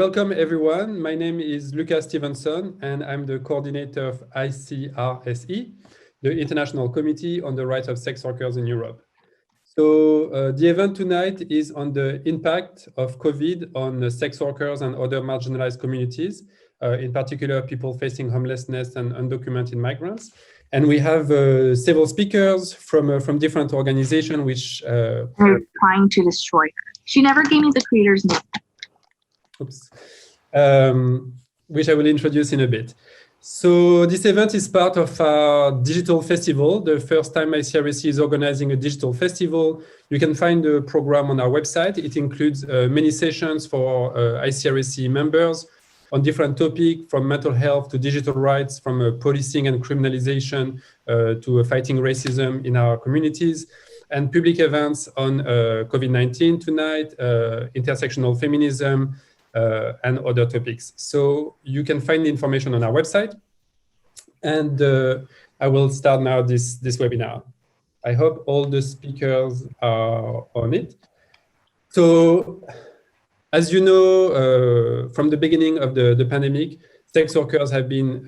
welcome everyone. My name is Luca Stevenson and I'm the coordinator of ICRSE, the International Committee on the Rights of Sex Workers in Europe. So the event tonight is on the impact of COVID on sex workers and other marginalized communities, in particular people facing homelessness and undocumented migrants. And we have several speakers from different organizations which are trying to destroy her. She never gave me the creator's name. Oops. Which I will introduce in a bit. So this event is part of our digital festival. The first time ICRSE is organizing a digital festival. You can find the program on our website. It includes many sessions for ICRSE members on different topics, from mental health to digital rights, from policing and criminalization to fighting racism in our communities, and public events on COVID-19 tonight, intersectional feminism, and other topics. So you can find the information on our website. And I will start now this webinar. I hope all the speakers are on it. So, as you know, from the beginning of the pandemic, sex workers have been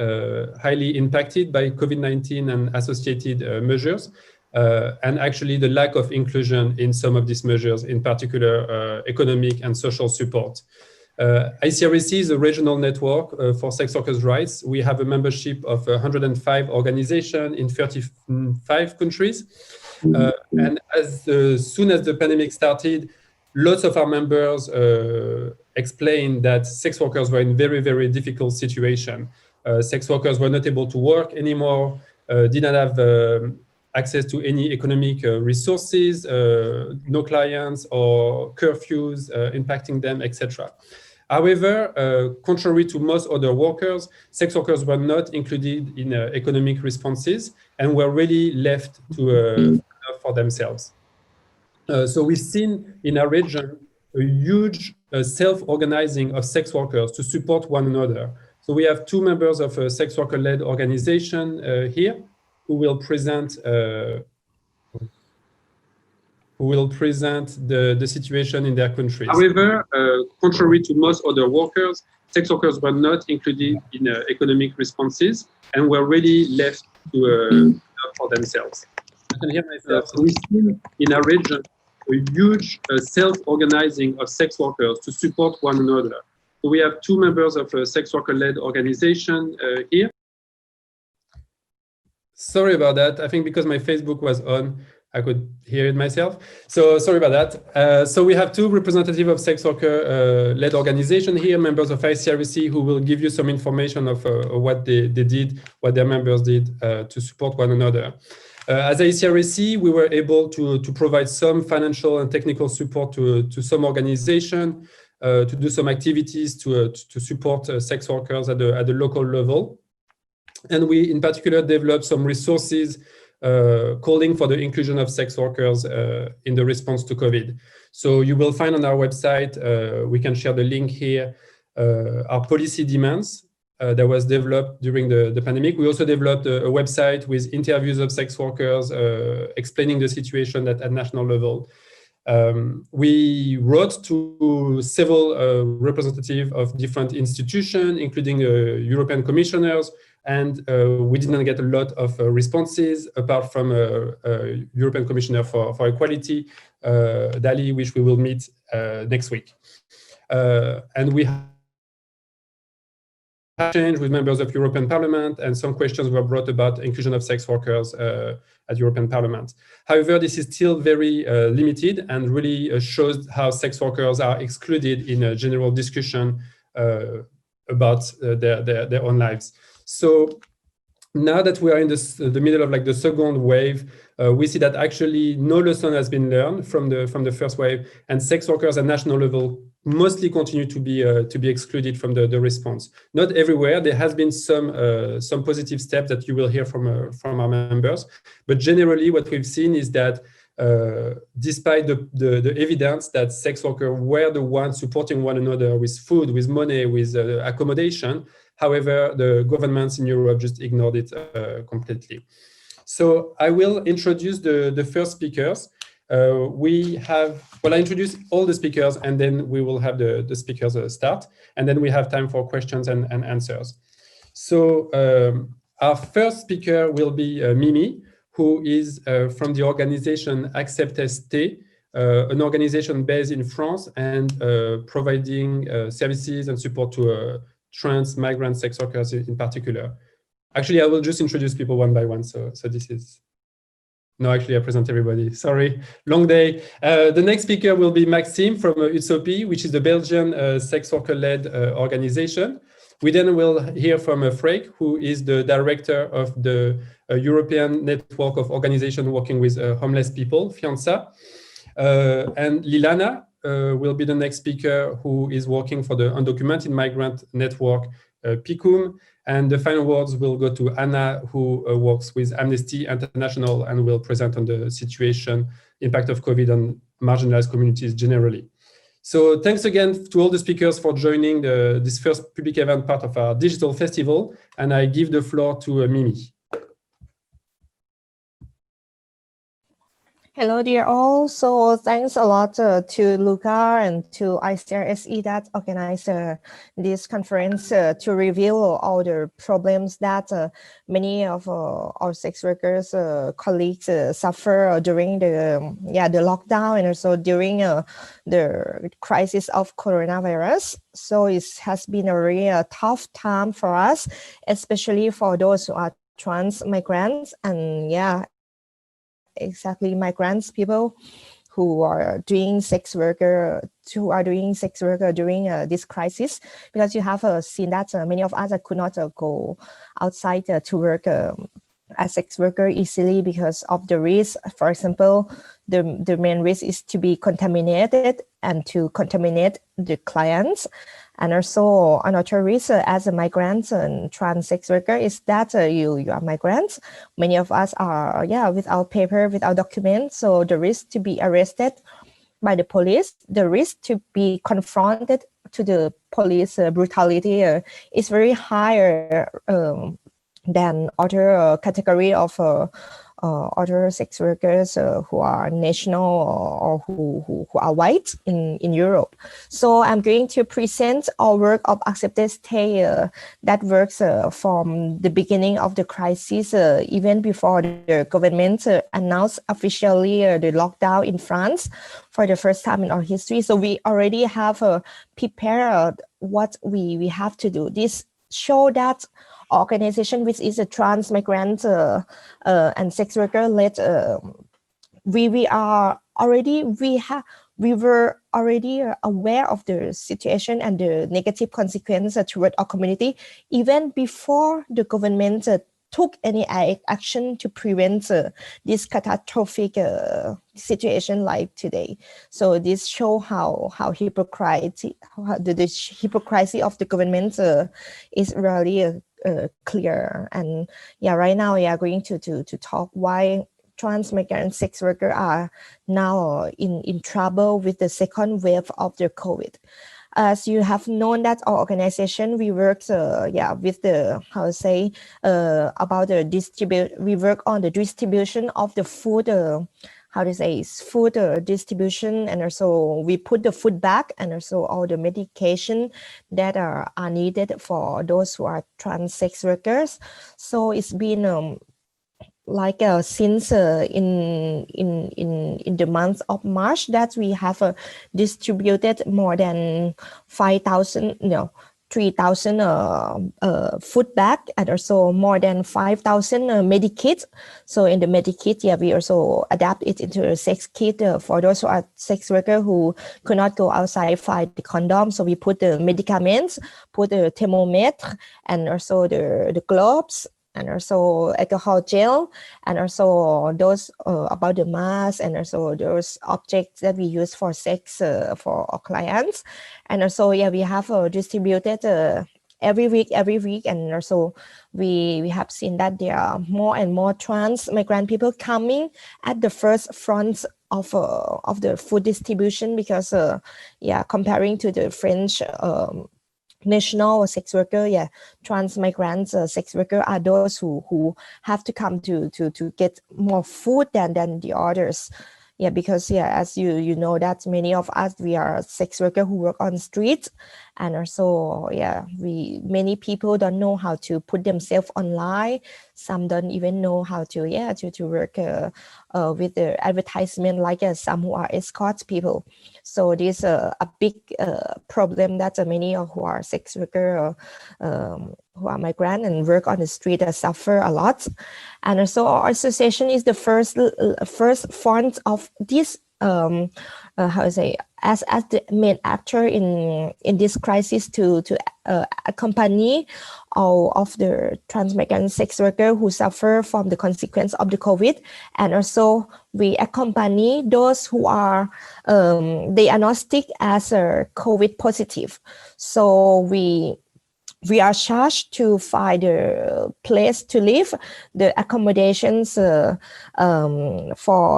highly impacted by COVID-19 and associated measures, and actually the lack of inclusion in some of these measures, in particular economic and social support. ICRSE is a regional network for sex workers' rights. We have a membership of 105 organizations in 35 countries. And as soon as the pandemic started, lots of our members explained that sex workers were in very, very difficult situation. Sex workers were not able to work anymore, didn't have access to any economic resources, no clients or curfews impacting them, etc. However, contrary to most other workers, sex workers were not included in economic responses and were really left to for themselves. So we've seen in our region a huge self-organizing of sex workers to support one another. So we have two members of a sex worker-led organization here who will present the situation in their countries. However, contrary to most other workers, sex workers were not included in economic responses and were really left to for themselves. I can hear myself. So we've seen in our region a huge self-organizing of sex workers to support one another. So we have two members of a sex worker-led organization here. Sorry about that. I think because my Facebook was on, I could hear it myself. So sorry about that. So we have two representatives of sex worker-led organization here, members of ICRSE, who will give you some information of what they did, what their members did to support one another. As ICRSE, we were able to provide some financial and technical support to some organization, to do some activities to support sex workers at the local level. And we, in particular, developed some resources calling for the inclusion of sex workers in the response to COVID. So you will find on our website, we can share the link here, our policy demands that was developed during the pandemic. We also developed a website with interviews of sex workers, explaining the situation at national level. We wrote to several representatives of different institutions, including European commissioners, and we didn't get a lot of responses apart from European Commissioner for Equality, Dali, which we will meet next week. And we have changed with members of European Parliament, and some questions were brought about inclusion of sex workers at European Parliament. However, this is still very limited and really shows how sex workers are excluded in a general discussion about their own lives. So now that we are in the middle of like the second wave, we see that actually no lesson has been learned from the first wave, and sex workers at national level mostly continue to be excluded from the response. Not everywhere. There has been some positive steps that you will hear from our members, but generally what we've seen is that despite the evidence that sex workers were the ones supporting one another with food, with money, with accommodation, however, the governments in Europe just ignored it completely. So I will introduce the first speakers. we have, well, I introduce all the speakers and then we will have the speakers start, and then we have time for questions and answers. So our first speaker will be Mimi, who is from the organization ACCEPTESS-T, an organization based in France and providing services and support to trans migrant sex workers in particular. Actually, I will just introduce people one by one. So this is, no, actually I present everybody. Sorry, long day. The next speaker will be Maxime from UTSOPI, which is the Belgian sex worker-led organization. We then will hear from Freek, who is the director of the European network of organizations working with homeless people, FEANTSA. And Lilana will be the next speaker, who is working for the Undocumented Migrant network, PICUM. And the final words will go to Anna, who works with Amnesty International and will present on the situation, impact of COVID on marginalized communities generally. So thanks again to all the speakers for joining this first public event part of our digital festival. And I give the floor to Mimi. Hello, dear all. So thanks a lot to Luca and to ICRSE that organized this conference to reveal all the problems that many of our sex workers colleagues suffer during the lockdown and also during the crisis of coronavirus. So it has been a really tough time for us, especially for those who are trans migrants and exactly migrants, people who are doing sex worker during this crisis, because you have seen that many of us could not go outside to work as sex worker easily because of the risk. For example, the main risk is to be contaminated and to contaminate the clients. And also another risk as a migrant and trans sex worker is that you are migrants. Many of us are without paper, without documents. So the risk to be arrested by the police, the risk to be confronted to the police brutality is very higher than other category of other sex workers who are national or who are white in Europe. So I'm going to present our work of ACCEPTESS-T that works from the beginning of the crisis, even before the government announced officially the lockdown in France for the first time in our history. So we already have prepared what we have to do. This show that organization, which is a trans migrant and sex worker led, we were already aware of the situation and the negative consequences toward our community even before the government took any action to prevent this catastrophic situation like today. So this show how hypocrisy of the government is really clear. And right now we are going to talk why trans migrant sex workers are now in trouble with the second wave of the COVID. As you have known that our organization, we work with the about the we work on the distribution of the food food distribution, and also we put the food back, and also all the medication that are needed for those who are trans sex workers. So it's been since in the month of March that we have distributed more than 3,000 food bag, and also more than 5,000 medikits. So in the medikit, we also adapt it into a sex kit for those who are sex workers who could not go outside find the condom. So we put the medicaments, put the thermometer, and also the gloves, and also alcohol gel, and also those about the mask, and also those objects that we use for sex for our clients. And also, we have distributed every week, and also we have seen that there are more and more trans migrant people coming at the first front of the food distribution, because comparing to the French national sex worker, trans migrants sex worker are those who have to come to get more food than the others. Yeah, because as you know that many of us, we are sex workers who work on streets, and also many people don't know how to put themselves online. Some don't even know how to work with the advertisement, like some who are escort people. So this a big problem that many of who are sex workers who are migrant and work on the street suffer a lot. And also our association is the first font of this as the main actor in this crisis to accompany all of the trans migrant sex workers who suffer from the consequence of the COVID, and also we accompany those who are diagnostic as COVID positive. So we are charged to find a place to live, the accommodations for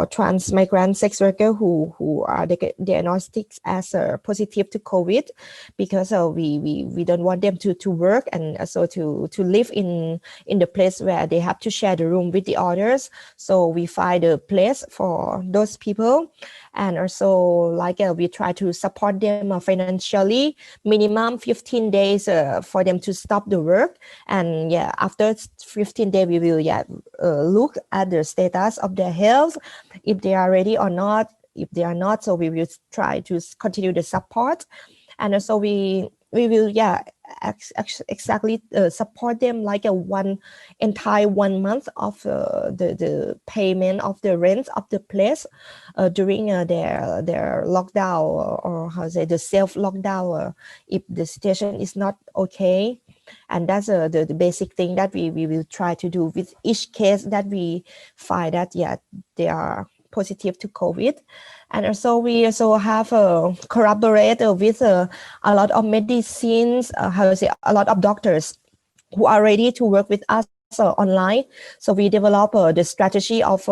trans migrant sex workers who are diagnostic as positive to COVID, because we don't want them to work and also to live in the place where they have to share the room with the others. So we find a place for those people, and also we try to support them financially, minimum 15 days for them to stop the work. And after 15 days, we will look at the status of their health, if they are ready or not. If they are not, so we will try to continue the support. And also we will exactly support them like one entire 1 month of the payment of the rent of the place during their lockdown, or how to say, the self lockdown, if the situation is not okay. And that's the basic thing that we will try to do with each case that we find that they are positive to COVID. And also we also have collaborate with a lot of medicines, a lot of doctors who are ready to work with us online. So we develop the strategy of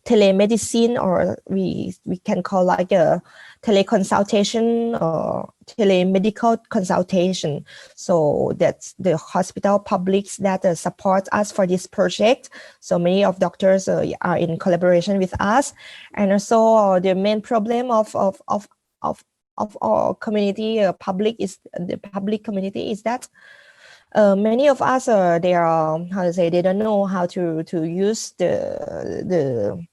telemedicine, or we can call like a teleconsultation or telemedical consultation. So that's the hospital publics that support us for this project. So many of doctors are in collaboration with us. And also the main problem of our community, the public community, is that many of us they don't know how to use the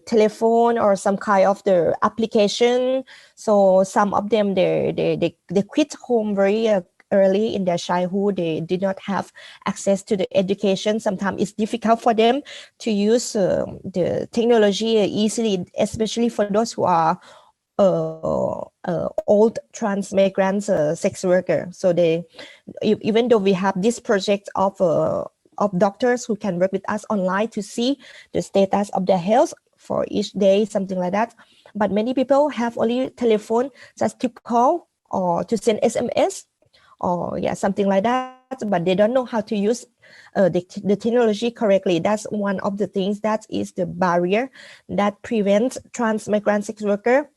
telephone or some kind of the application. So some of them they quit home very early in their childhood. They did not have access to the education. Sometimes it's difficult for them to use the technology easily, especially for those who are old trans migrants sex worker. So even though we have this project of doctors who can work with us online to see the status of their health for each day, something like that, but many people have only telephone just to call or to send SMS or something like that, but they don't know how to use the technology correctly. That's one of the things that is the barrier that prevents trans migrant sex worker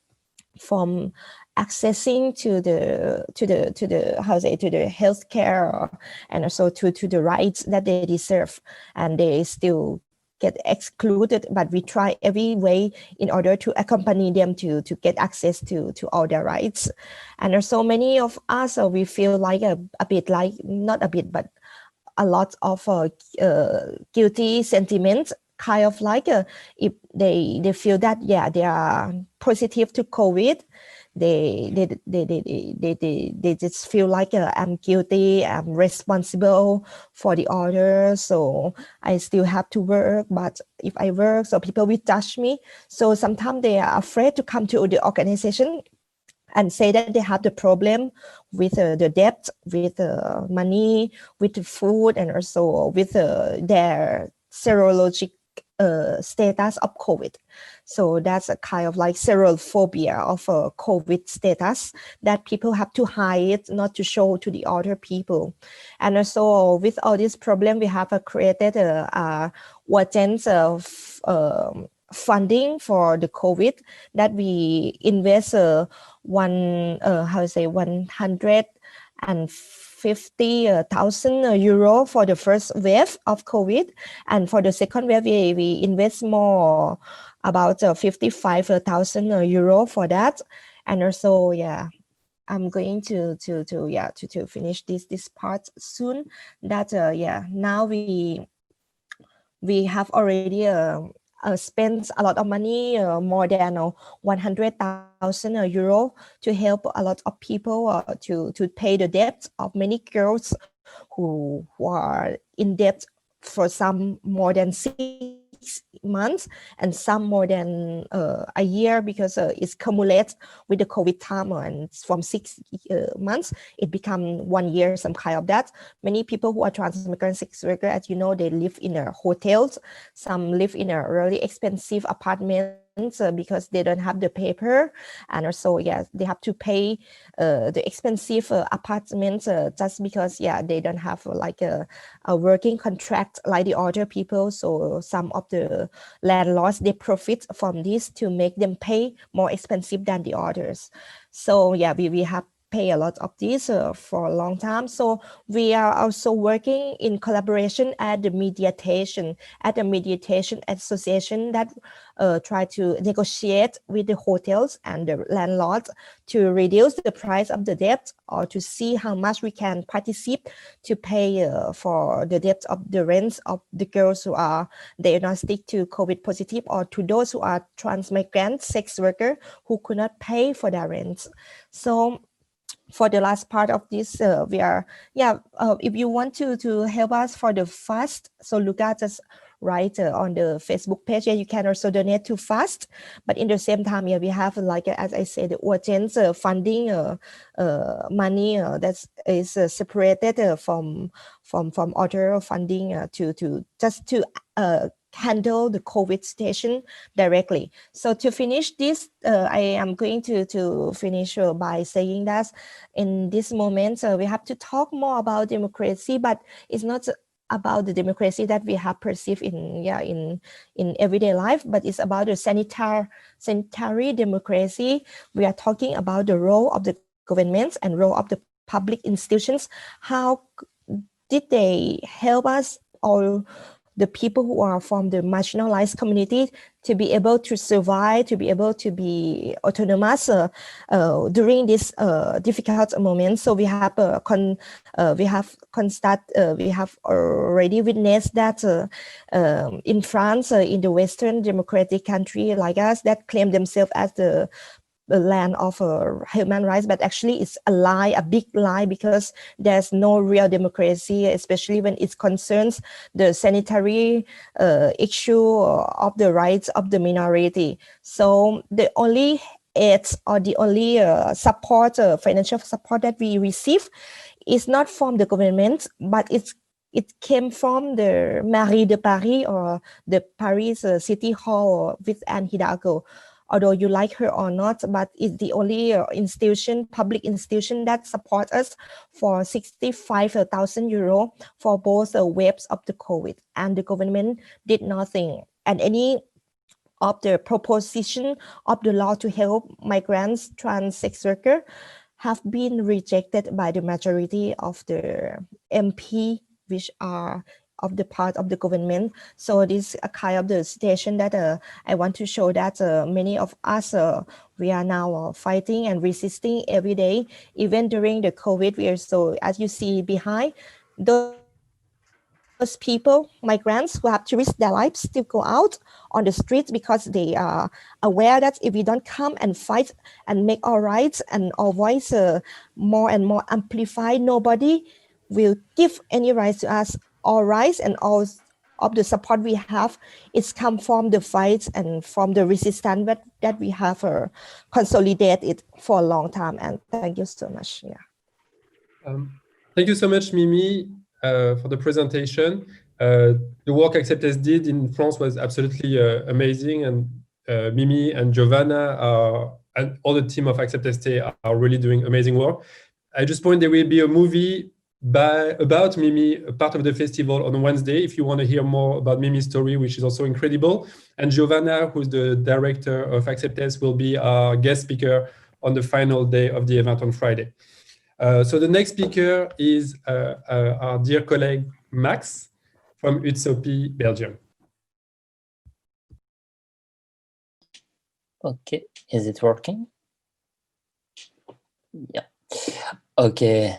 from accessing to the healthcare, and also to the rights that they deserve, and they still get excluded. But we try every way in order to accompany them to get access to all their rights. And there's so many of us, we feel like a bit like, not a bit, but a lot of guilty sentiments, kind of like if they feel that they are positive to COVID, they just feel like I'm guilty, I'm responsible for the order, so I still have to work. But if I work, so people will judge me. So sometimes they are afraid to come to the organization and say that they have the problem with the debt, with money, with the food, and also with their serologic status of COVID. So that's a kind of like serophobia of COVID status that people have to hide, not to show to the other people. And also with all this problem, we have created urgent funding for the COVID, that we invest 150,000 euro for the first wave of COVID, and for the second wave we invest more about 55,000 euro for that. And also, yeah, I'm going to finish this part soon. That yeah, now we have already spent a lot of money, more than 100,000 euro, to help a lot of people to pay the debt of many girls who are in debt for some more than 6 months and some more than a year, because it's cumulated with the COVID time, and from 6 months it become 1 year, some kind of that. Many people who are transmigrant sex worker, as you know, they live in hotels, some live in a really expensive apartment, because they don't have the paper, and also yeah, they have to pay the expensive apartments just because yeah, they don't have like a working contract like the other people. So some of the landlords, they profit from this to make them pay more expensive than the others. So yeah, we have pay a lot of this for a long time. So we are also working in collaboration at the mediation association that try to negotiate with the hotels and the landlords to reduce the price of the debt, or to see how much we can participate to pay for the debt of the rents of the girls who are diagnostic to COVID positive, or to those who are transmigrant sex worker who could not pay for their rents. So for the last part of this, we are, if you want to help us for the fast, so Luca just write on the Facebook page, you can also donate to fast. But in the same time, we have, like, as I said, the urgent funding money that is separated from other funding to handle the COVID situation directly. So to finish this, I am going to finish by saying that in this moment, we have to talk more about democracy, but it's not about the democracy that we have perceived in everyday life, but it's about the sanitary democracy. We are talking about the role of the governments and role of the public institutions. How did they help us, or the people who are from the marginalized community, to be able to survive, to be able to be autonomous during this difficult moment? So we have already witnessed that in France, in the Western democratic country like us, that claim themselves as the land of human rights, but actually it's a lie, a big lie, because there's no real democracy, especially when it concerns the sanitary issue of the rights of the minority. So the only aid, or the only support, financial support that we receive is not from the government, but it came from the Mairie de Paris, or the Paris City Hall with Anne Hidalgo. Although you like her or not, but it's the only institution, public institution, that supports us for 65,000 euro for both waves of the COVID, and the government did nothing. And any of the proposition of the law to help migrants, trans sex workers, have been rejected by the majority of the MP, which are of the part of the government. So this is a kind of the situation that I want to show that many of us, we are now fighting and resisting every day. Even during the COVID, we are, so as you see behind, those people, migrants who have to risk their lives to go out on the streets, because they are aware that if we don't come and fight and make our rights and our voice more and more amplified, nobody will give any rights to us. All rights and all of the support we have, it's come from the fights and from the resistance that we have consolidated for a long time. And thank you so much. Thank you so much, Mimi, for the presentation. The work ACCEPTESS did in France was absolutely amazing, and Mimi and Giovanna and all the team of ACCEPTESS-T are really doing amazing work. I just point there will be a movie about Mimi, a part of the festival, on Wednesday, if you want to hear more about Mimi's story, which is also incredible. And Giovanna, who's the director of ACCEPTESS, will be our guest speaker on the final day of the event on Friday. So the next speaker is our dear colleague, Max, from UTSOPI, Belgium. Okay, is it working? Yeah. Okay.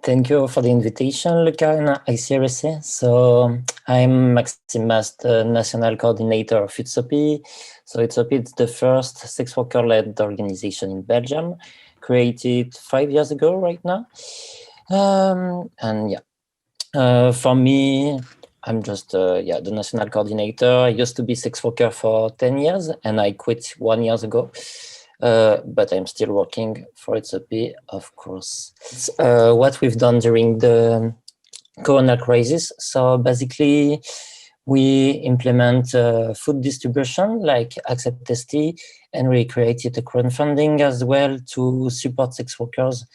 Thank you for the invitation, Luca and ICRSE. So I'm Maxime, the National Coordinator of UTSOPI. So UTSOPI is the first sex worker-led organization in Belgium, created 5 years ago right now. And yeah, for me, I'm just the National Coordinator. I used to be sex worker for 10 years and I quit 1 year ago. But I'm still working for UTSOPI, of course. What we've done during the Corona crisis. So basically, we implement food distribution like ACCEPTESS-T, and we created a crowdfunding as well to support sex workers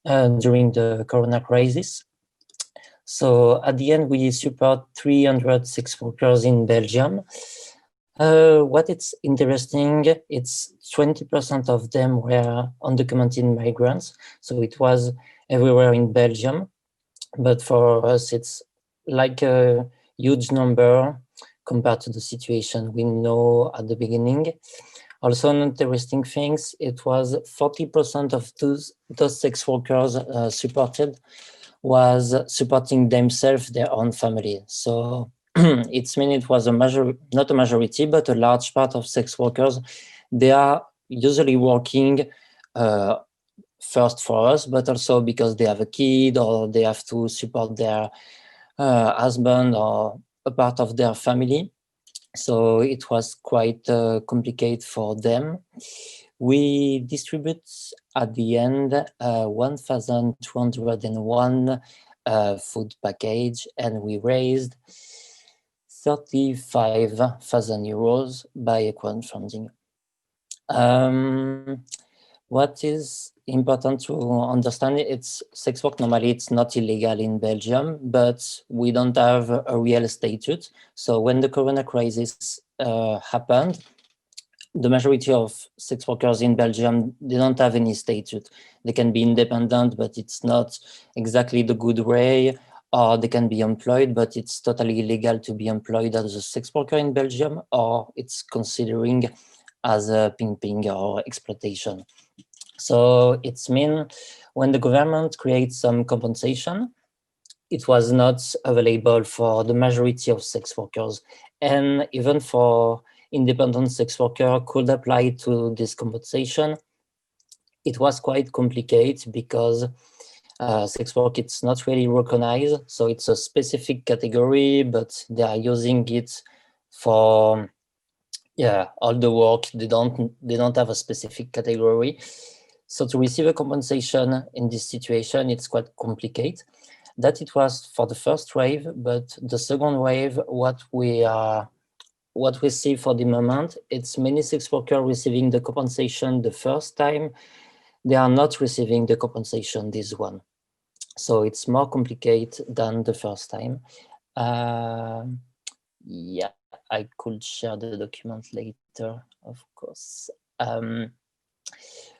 during the Corona crisis. So at the end, we support 300 sex workers in Belgium. What it's interesting, it's 20% of them were undocumented migrants. So it was everywhere in Belgium. But for us, it's like a huge number compared to the situation we know at the beginning. Also, an interesting thing, it was 40% of those sex workers supported was supporting themselves, their own family. So it means it was not a majority, but a large part of sex workers. They are usually working first for us, but also because they have a kid or they have to support their husband or a part of their family. So it was quite complicated for them. We distribute at the end 1,201 food package, and we raised 35,000 euros by crowdfunding. What is important to understand, it's sex work normally it's not illegal in Belgium, but we don't have a real statute. So when the Corona crisis happened, the majority of sex workers in Belgium, they don't have any statute. They can be independent, but it's not exactly the good way, or they can be employed, but it's totally illegal to be employed as a sex worker in Belgium, or it's considering as a pimping or exploitation. So it's mean when the government creates some compensation, it was not available for the majority of sex workers, and even for independent sex worker could apply to this compensation. It was quite complicated because sex work, it's not really recognized. So it's a specific category, but they are using it for all the work. They don't have a specific category. So to receive a compensation in this situation, it's quite complicated. That it was for the first wave, but the second wave, what we see for the moment, it's many sex workers receiving the compensation the first time. They are not receiving the compensation this one. So it's more complicated than the first time. Yeah, I could share the document later, of course.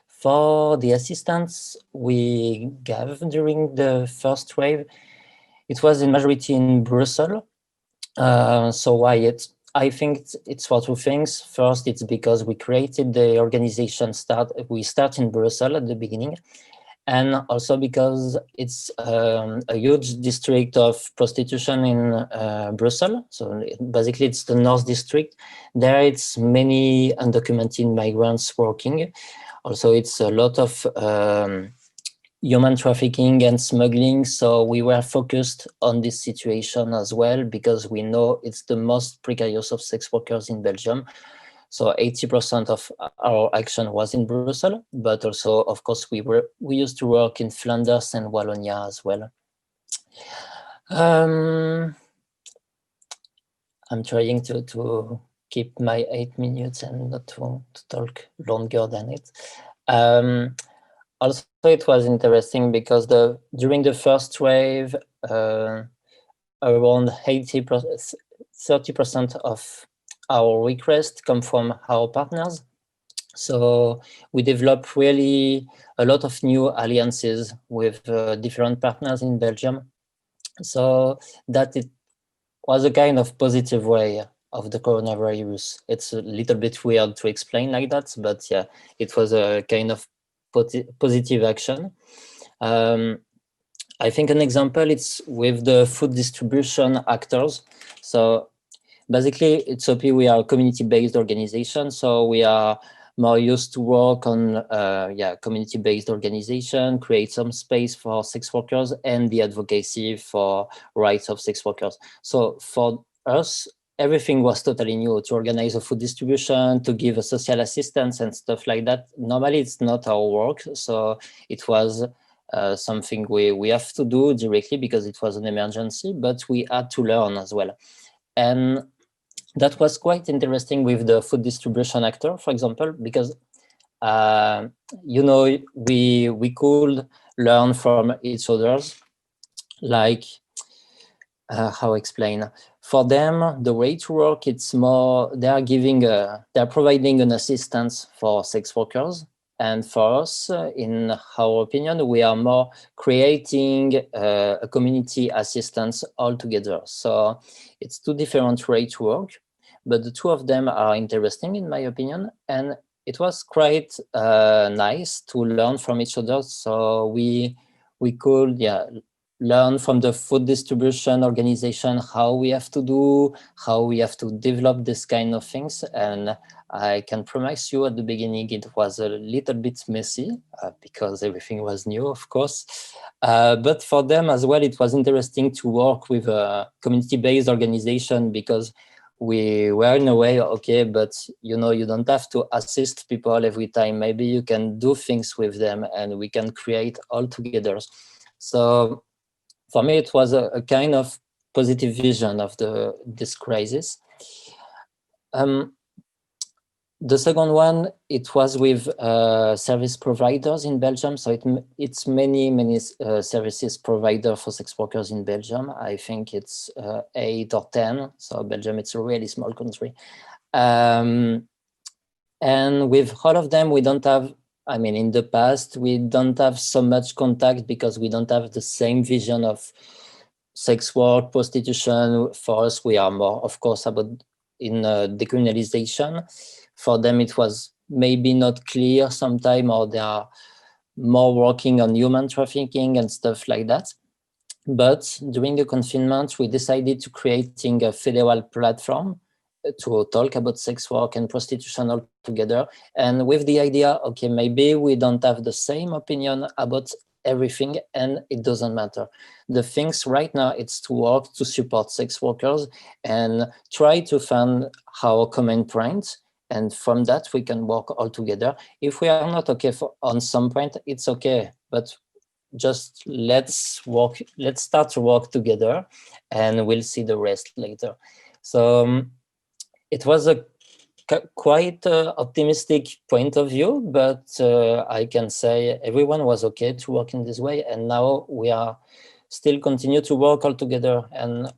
For the assistance we gave during the first wave, it was in majority in Brussels. So why I think it's for two things. First, it's because we created the organization we start in Brussels at the beginning. And also because it's a huge district of prostitution in Brussels. So basically it's the North District. There it's many undocumented migrants working. Also it's a lot of human trafficking and smuggling. So we were focused on this situation as well, because we know it's the most precarious of sex workers in Belgium. So 80% of our action was in Brussels, but also, of course, we used to work in Flanders and Wallonia as well. I'm trying to keep my 8 minutes and not to talk longer than it. Also, it was interesting because during the first wave, around 30% of our requests come from our partners. So we developed really a lot of new alliances with different partners in Belgium. So that it was a kind of positive way of the coronavirus. It's a little bit weird to explain like that, but yeah, it was a kind of positive action. I think an example, it's with the food distribution actors. So basically, at UTSOPI, we are a community-based organization, so we are more used to work on community-based organization, create some space for sex workers and the advocacy for rights of sex workers. So for us, everything was totally new, to organize a food distribution, to give a social assistance and stuff like that. Normally, it's not our work, so it was something we have to do directly because it was an emergency, but we had to learn as well. And that was quite interesting with the food distribution actor, for example, because we could learn from each other's, like how explain. For them, the way to work, it's more they're providing an assistance for sex workers, and for us, in our opinion, we are more creating a community assistance altogether. So it's two different ways to work, but the two of them are interesting in my opinion, and it was quite nice to learn from each other. So we could learn from the food distribution organization how we have to develop this kind of things. And I can promise you at the beginning it was a little bit messy because everything was new, of course. But for them as well, it was interesting to work with a community-based organization because we were in a way, okay, but you don't have to assist people every time. Maybe you can do things with them and we can create all together. So for me, it was a kind of positive vision of this crisis. The second one, it was with service providers in Belgium. So it's many services provider for sex workers in Belgium. I think it's 8 or 10. So Belgium, it's a really small country. And with all of them, we don't have, in the past, we don't have so much contact because we don't have the same vision of sex work, prostitution. For us, we are more, of course, about in decriminalization. For them, it was maybe not clear sometime, or they are more working on human trafficking and stuff like that. But during the confinement, we decided to creating a federal platform to talk about sex work and prostitution all together. And with the idea, okay, maybe we don't have the same opinion about everything, and it doesn't matter. The things right now, it's to work to support sex workers and try to find our common points. And from that, we can work all together. If we are not okay on some point, it's okay. But just let's start to work together and we'll see the rest later. So it was a quite optimistic point of view, but I can say everyone was okay to work in this way. And now we are still continue to work all together. And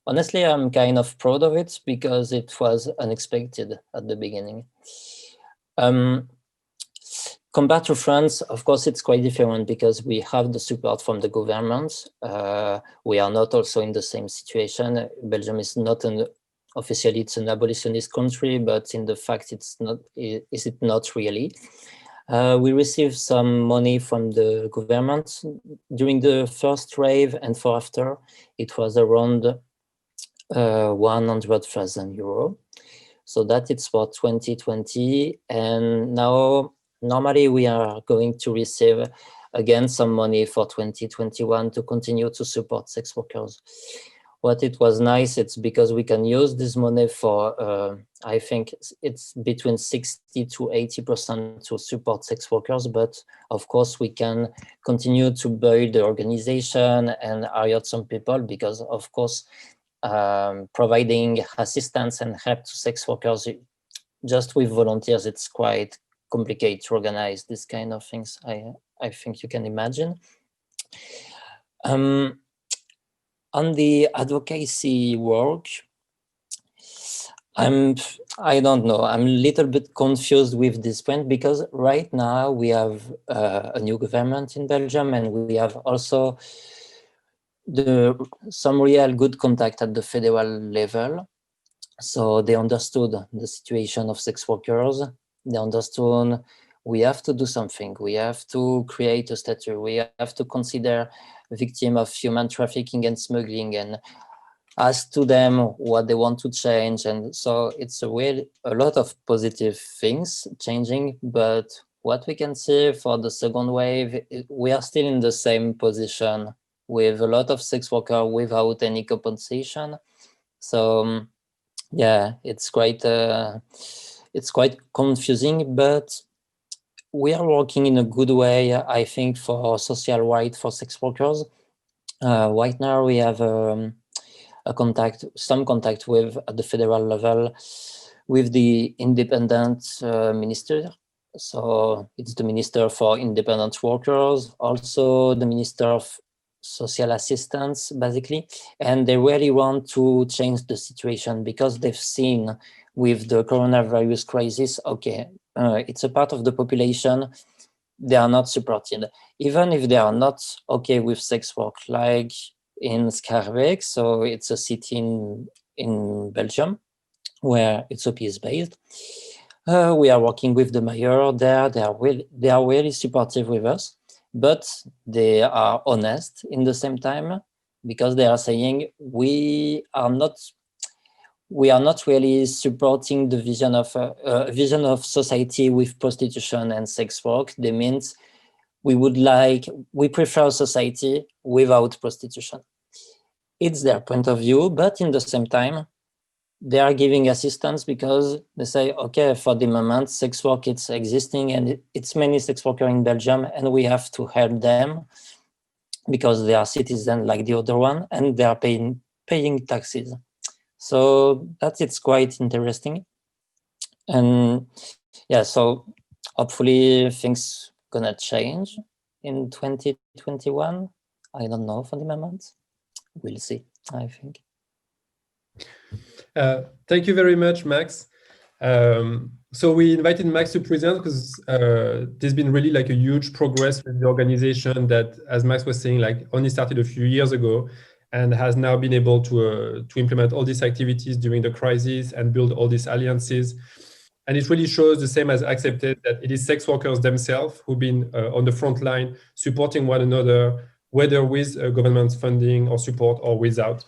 honestly, I'm kind of proud of it because it was unexpected at the beginning. Compared to France, of course, it's quite different because we have the support from the government. We are not also in the same situation. Belgium is not officially it's an abolitionist country, but in the fact it's not. Is it not really? We received some money from the government during the first wave, and for after, it was around 100,000 euro. So that it's for 2020, and now normally we are going to receive again some money for 2021 to continue to support sex workers. What it was nice, it's because we can use this money for, I think it's between 60 to 80% to support sex workers, but of course we can continue to build the organization and hire some people because of course, providing assistance and help to sex workers just with volunteers, it's quite complicated to organize this kind of things. I think you can imagine. On the advocacy work, I don't know. I'm a little bit confused with this point because right now we have a new government in Belgium, and we have also some real good contact at the federal level. So they understood the situation of sex workers. They understood we have to do something. We have to create a statute. We have to consider victims of human trafficking and smuggling and ask to them what they want to change. And so it's a lot of positive things changing, but what we can see for the second wave, we are still in the same position with a lot of sex workers without any compensation. So yeah, it's quite confusing, but we are working in a good way, I think, for social rights for sex workers. Right now we have some contact with at the federal level with the independent minister. So it's the Minister for Independent Workers, also the Minister of Social Assistance, basically. And they really want to change the situation because they've seen with the coronavirus crisis, okay, it's a part of the population, they are not supported. Even if they are not okay with sex work, like in Schaerbeek, so it's a city in Belgium where UTSOPI is based. We are working with the mayor there. They are really supportive with us, but they are honest in the same time because they are saying we are not really supporting the vision of society with prostitution and sex work. They means we prefer society without prostitution. It's their point of view, but in the same time, they are giving assistance because they say, okay, for the moment, sex work it's existing and it's many sex workers in Belgium and we have to help them because they are citizens like the other one and they are paying taxes. So it's quite interesting. And yeah, so hopefully things gonna change in 2021. I don't know for the moment. We'll see, I think. Thank you very much, Max. So we invited Max to present because there's been really like a huge progress with the organization that, as Max was saying, like only started a few years ago and has now been able to implement all these activities during the crisis and build all these alliances. And it really shows the same as ACCEPTESS that it is sex workers themselves who've been on the front line supporting one another, whether with government funding or support or without.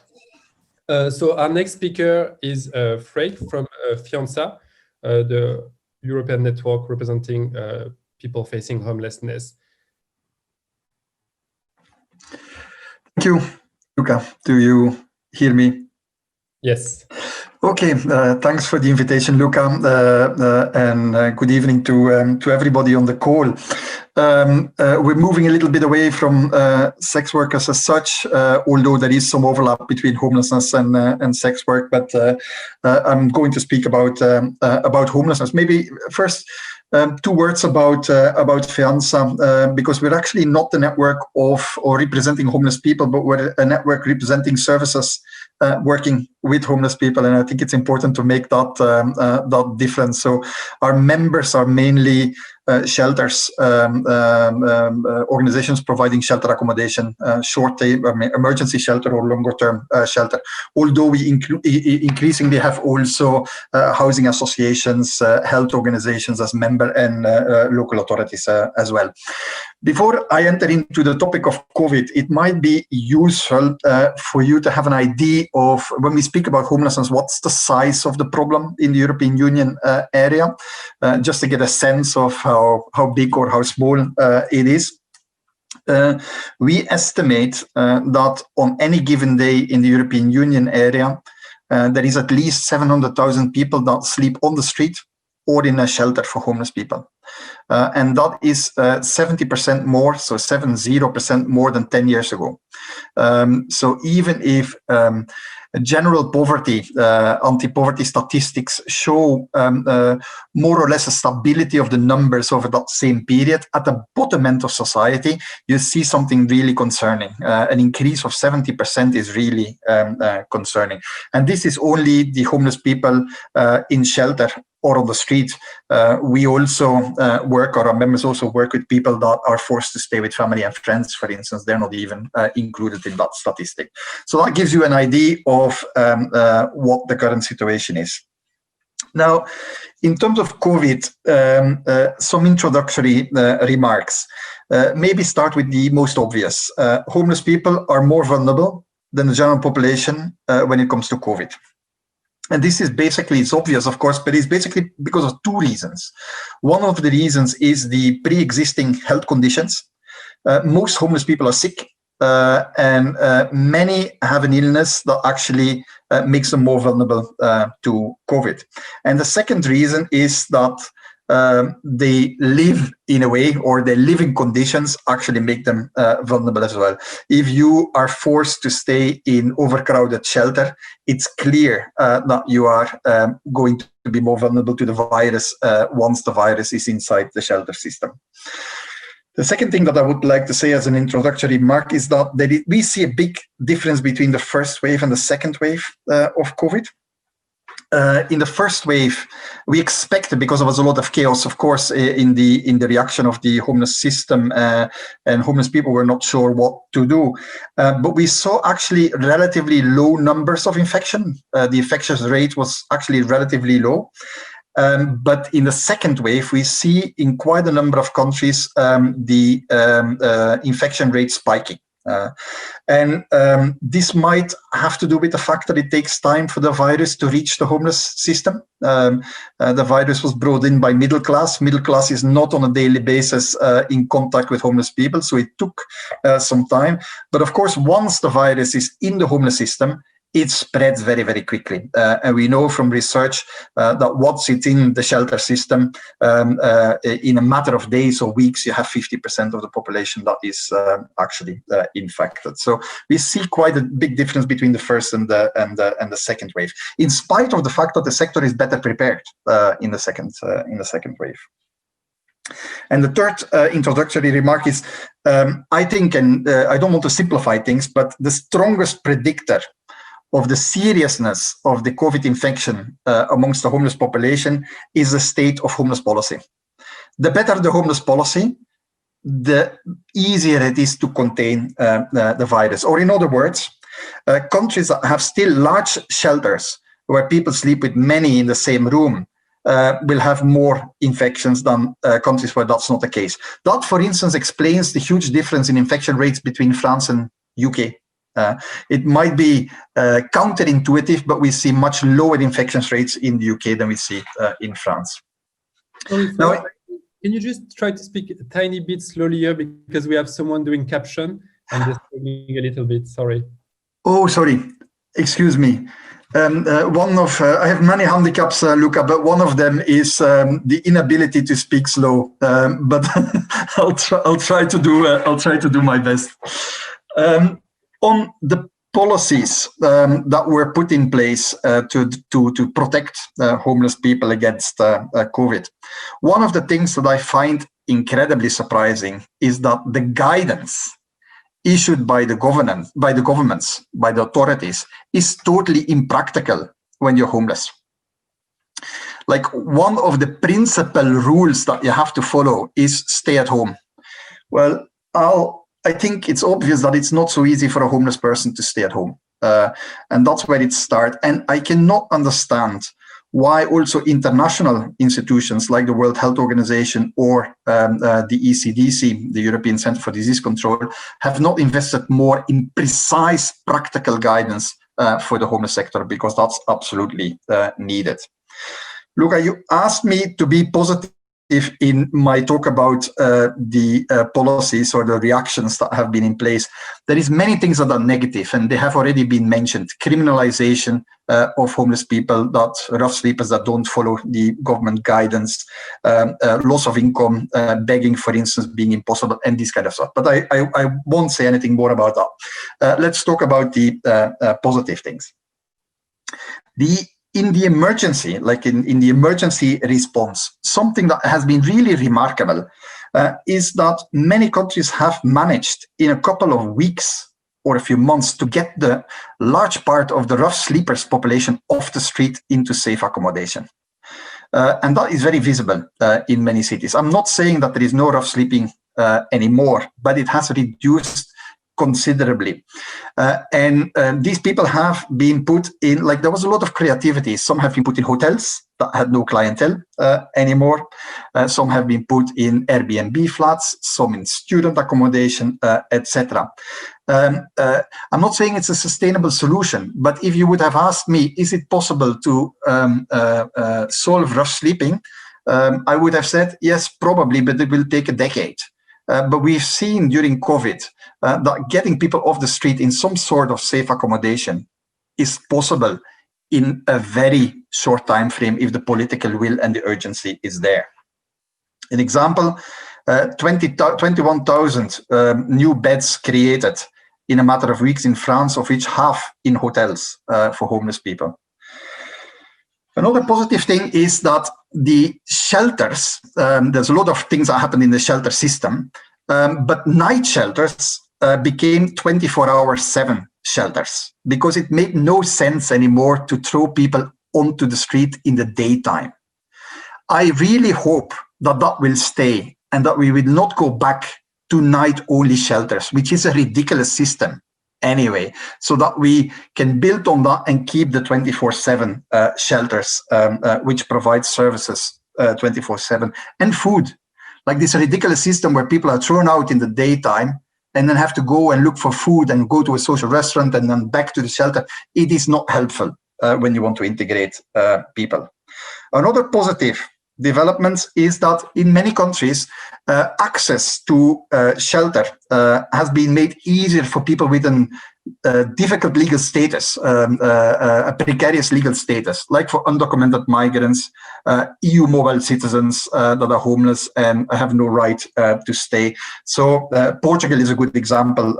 So our next speaker is Freek from FEANTSA, the European network representing people facing homelessness. Thank you, Luca. Do you hear me? Yes. Okay, thanks for the invitation, Luca, and good evening to everybody on the call. We're moving a little bit away from sex workers as such, although there is some overlap between homelessness and sex work. But I'm going to speak about homelessness. Maybe first, 2 words about FEANTSA, because we're actually not the network of or representing homeless people, but we're a network representing services working with homeless people, and I think it's important to make that difference. So our members are mainly shelters, organizations providing shelter accommodation, short-term emergency shelter or longer-term shelter. Although we increasingly have also housing associations, health organizations as member and local authorities as well. Before I enter into the topic of COVID, it might be useful for you to have an idea of, when we speak about homelessness, what's the size of the problem in the European Union area, just to get a sense of how big or how small it is. We estimate that on any given day in the European Union area, there is at least 700,000 people that sleep on the street or in a shelter for homeless people. And that is 70% more, so 70% more than 10 years ago. So even if general poverty, anti-poverty statistics show more or less a stability of the numbers over that same period, at the bottom end of society, you see something really concerning. An increase of 70% is really concerning. And this is only the homeless people in shelter or on the street. We also work, or our members also work with people that are forced to stay with family and friends, for instance. They're not even included in that statistic. So that gives you an idea of what the current situation is. Now, in terms of COVID, some introductory remarks. Maybe start with the most obvious. Homeless people are more vulnerable than the general population when it comes to COVID. And this is basically, it's obvious, of course, but it's basically because of two reasons. One of the reasons is the pre-existing health conditions. Most homeless people are sick, and many have an illness that actually makes them more vulnerable to COVID. And the second reason is that they live in a way, or their living conditions actually make them vulnerable as well. If you are forced to stay in overcrowded shelter, it's clear that you are going to be more vulnerable to the virus once the virus is inside the shelter system. The second thing that I would like to say as an introductory remark is that we see a big difference between the first wave and the second wave of COVID. In the first wave, we expected, because there was a lot of chaos, of course, in the reaction of the homeless system, and homeless people were not sure what to do. But we saw actually relatively low numbers of infection. The infection rate was actually relatively low. But in the second wave, we see in quite a number of countries the infection rate spiking. This might have to do with the fact that it takes time for the virus to reach the homeless system. The virus was brought in by middle class. Middle class is not on a daily basis in contact with homeless people, so it took some time. But of course, once the virus is in the homeless system, it spreads very, very quickly. And we know from research that once it's in the shelter system, in a matter of days or weeks, you have 50% of the population that is actually infected. So we see quite a big difference between the first and the second wave, in spite of the fact that the sector is better prepared in the second wave. And the third introductory remark is, I think, and I don't want to simplify things, but the strongest predictor of the seriousness of the COVID infection amongst the homeless population is the state of homeless policy. The better the homeless policy, the easier it is to contain the virus. Or in other words, countries that have still large shelters where people sleep with many in the same room will have more infections than countries where that's not the case. That, for instance, explains the huge difference in infection rates between France and UK. It might be counterintuitive, but we see much lower infection rates in the UK than we see in France. Now, can you just try to speak a tiny bit slowlier, because we have someone doing caption and just struggling a little bit, sorry. Oh, sorry, excuse me. I have many handicaps, Luca, but one of them is the inability to speak slow. But I'll try to do my best. On the policies that were put in place to protect homeless people against COVID, one of the things that I find incredibly surprising is that the guidance issued by the governments, by the authorities, is totally impractical when you're homeless. Like, one of the principal rules that you have to follow is stay at home. Well, I think it's obvious that it's not so easy for a homeless person to stay at home. And that's where it starts. And I cannot understand why also international institutions like the World Health Organization or the ECDC, the European Center for Disease Control, have not invested more in precise practical guidance for the homeless sector, because that's absolutely needed. Luca, you asked me to be positive in my talk about the policies or the reactions that have been in place. There is many things that are negative, and they have already been mentioned. Criminalization of homeless people, rough sleepers that don't follow the government guidance, loss of income, begging, for instance, being impossible, and this kind of stuff. But I won't say anything more about that. Let's talk about the positive things. In the emergency, like in the emergency response, something that has been really remarkable is that many countries have managed in a couple of weeks or a few months to get the large part of the rough sleepers population off the street into safe accommodation. And that is very visible in many cities. I'm not saying that there is no rough sleeping anymore, but it has reduced considerably. And these people have been put in, like, there was a lot of creativity. Some have been put in hotels that had no clientele anymore. Some have been put in Airbnb flats, some in student accommodation, etc. I'm not saying it's a sustainable solution, but if you would have asked me, is it possible to solve rough sleeping? I would have said, yes, probably, but it will take a decade. But we've seen during COVID that getting people off the street in some sort of safe accommodation is possible in a very short time frame if the political will and the urgency is there. An example, 21,000 new beds created in a matter of weeks in France, of which half in hotels for homeless people. Another positive thing is that the shelters, there's a lot of things that happen in the shelter system, but night shelters became 24/7 shelters because it made no sense anymore to throw people onto the street in the daytime. I really hope that that will stay and that we will not go back to night-only shelters, which is a ridiculous system anyway, so that we can build on that and keep the 24/7 shelters, which provide services 24/7, and food. Like this ridiculous system where people are thrown out in the daytime and then have to go and look for food and go to a social restaurant and then back to the shelter. It is not helpful when you want to integrate people. Another positive development is that in many countries, access to shelter has been made easier for people with a difficult legal status, a precarious legal status, like for undocumented migrants, EU mobile citizens that are homeless and have no right to stay. So Portugal is a good example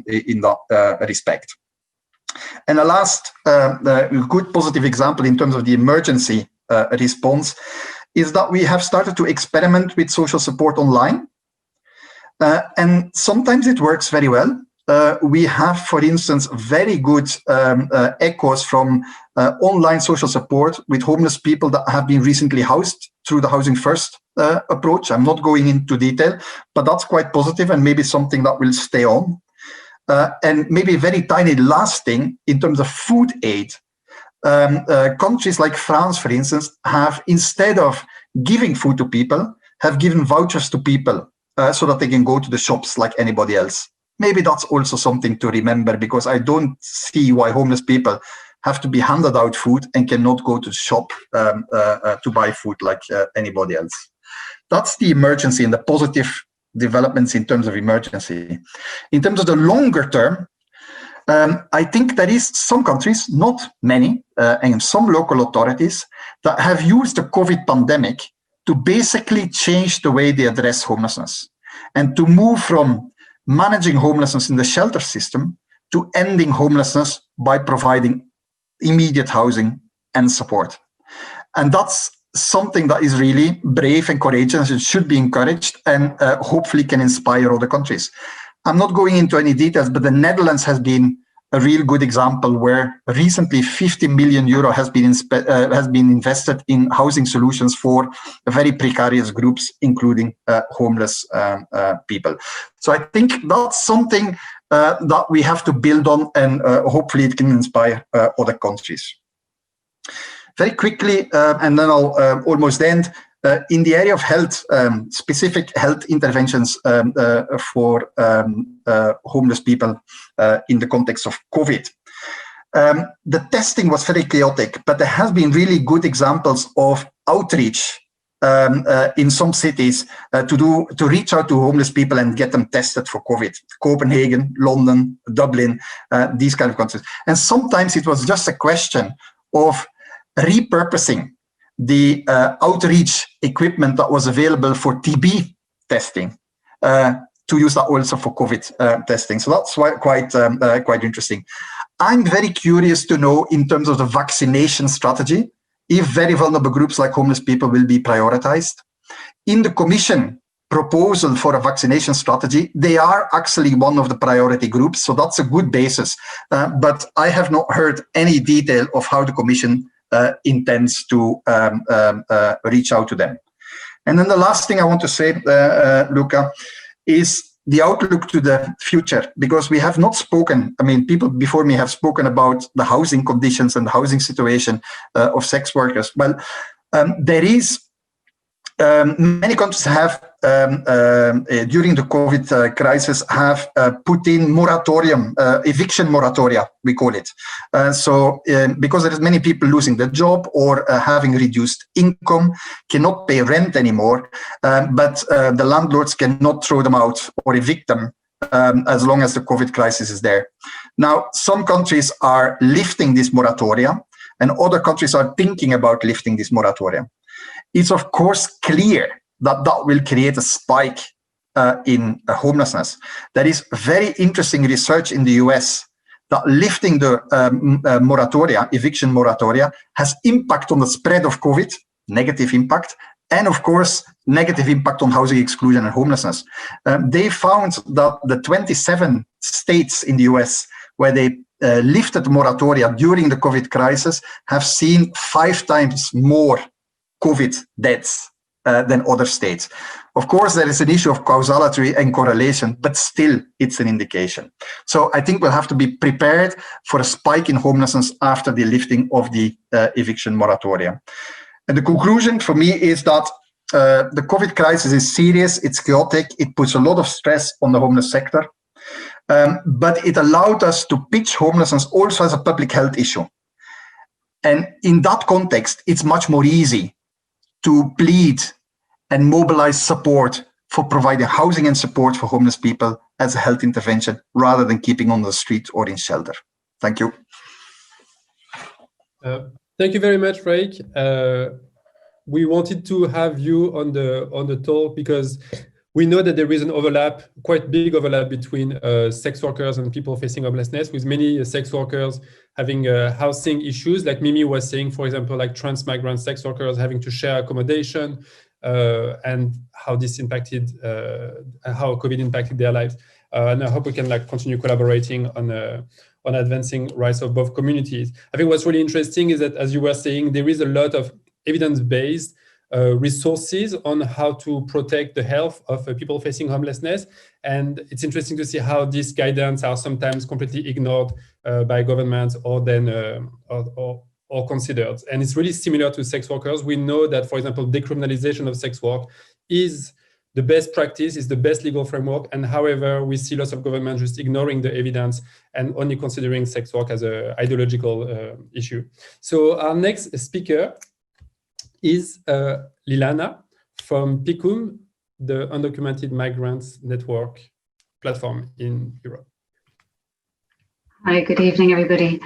in that respect. And the last good positive example in terms of the emergency response is that we have started to experiment with social support online. And sometimes it works very well. We have, for instance, very good echoes from online social support with homeless people that have been recently housed through the Housing First approach. I'm not going into detail, but that's quite positive and maybe something that will stay on. And maybe a very tiny last thing in terms of food aid. Countries like France, for instance, have, instead of giving food to people, have given vouchers to people so that they can go to the shops like anybody else. Maybe that's also something to remember, because I don't see why homeless people have to be handed out food and cannot go to the shop to buy food like anybody else. That's the emergency and the positive developments in terms of emergency. In terms of the longer term, I think there is some countries, not many, and some local authorities that have used the COVID pandemic to basically change the way they address homelessness and to move from managing homelessness in the shelter system to ending homelessness by providing immediate housing and support. And that's something that is really brave and courageous and should be encouraged and hopefully can inspire other countries. I'm not going into any details, but the Netherlands has been a real good example where recently 50 million euro has been invested in housing solutions for very precarious groups, including homeless people. So I think that's something that we have to build on, and hopefully it can inspire other countries. Very quickly, and then I'll almost end. In the area of health, specific health interventions for homeless people in the context of COVID. The testing was very chaotic, but there has been really good examples of outreach in some cities to reach out to homeless people and get them tested for COVID. Copenhagen, London, Dublin, these kind of countries. And sometimes it was just a question of repurposing the outreach equipment that was available for TB testing to use that also for COVID testing. So that's quite interesting. I'm very curious to know, in terms of the vaccination strategy, if very vulnerable groups like homeless people will be prioritized. In the Commission proposal for a vaccination strategy, they are actually one of the priority groups, so that's a good basis. But I have not heard any detail of how the Commission intends to reach out to them. And then the last thing I want to say, Luca, is the outlook to the future, because we have not spoken, I mean, people before me have spoken about the housing conditions and the housing situation of sex workers. Well, there is, many countries have, during the COVID crisis, have put in moratorium, eviction moratoria, we call it. Because there is many people losing their job or having reduced income, cannot pay rent anymore, but the landlords cannot throw them out or evict them as long as the COVID crisis is there. Now, some countries are lifting this moratoria, and other countries are thinking about lifting this moratoria. It's of course clear that that will create a spike in homelessness. There is very interesting research in the US that lifting the moratoria, eviction moratoria, has impact on the spread of COVID, negative impact, and of course, negative impact on housing exclusion and homelessness. They found that the 27 states in the US where they lifted moratoria during the COVID crisis have seen 5 times more COVID deaths than other states. Of course, there is an issue of causality and correlation, but still it's an indication. So I think we'll have to be prepared for a spike in homelessness after the lifting of the eviction moratoria. And the conclusion for me is that the COVID crisis is serious, it's chaotic, it puts a lot of stress on the homeless sector, but it allowed us to pitch homelessness also as a public health issue. And in that context, it's much more easy to plead and mobilize support for providing housing and support for homeless people as a health intervention rather than keeping on the street or in shelter. Thank you. Thank you very much, Freek. We wanted to have you on the talk because we know that there is an overlap, quite big overlap between sex workers and people facing homelessness, with many sex workers having housing issues, like Mimi was saying, for example, like trans migrant sex workers having to share accommodation, and how this impacted, how COVID impacted their lives. And I hope we can continue collaborating on advancing rights of both communities. I think what's really interesting is that, as you were saying, there is a lot of evidence-based resources on how to protect the health of people facing homelessness. And it's interesting to see how these guidance are sometimes completely ignored by governments or then or considered. And it's really similar to sex workers. We know that, for example, decriminalization of sex work is the best practice, is the best legal framework. And however, we see lots of governments just ignoring the evidence and only considering sex work as an ideological issue. So our next speaker is Lilana from PICUM, the Undocumented Migrants Network platform in Europe. Hi, good evening, everybody.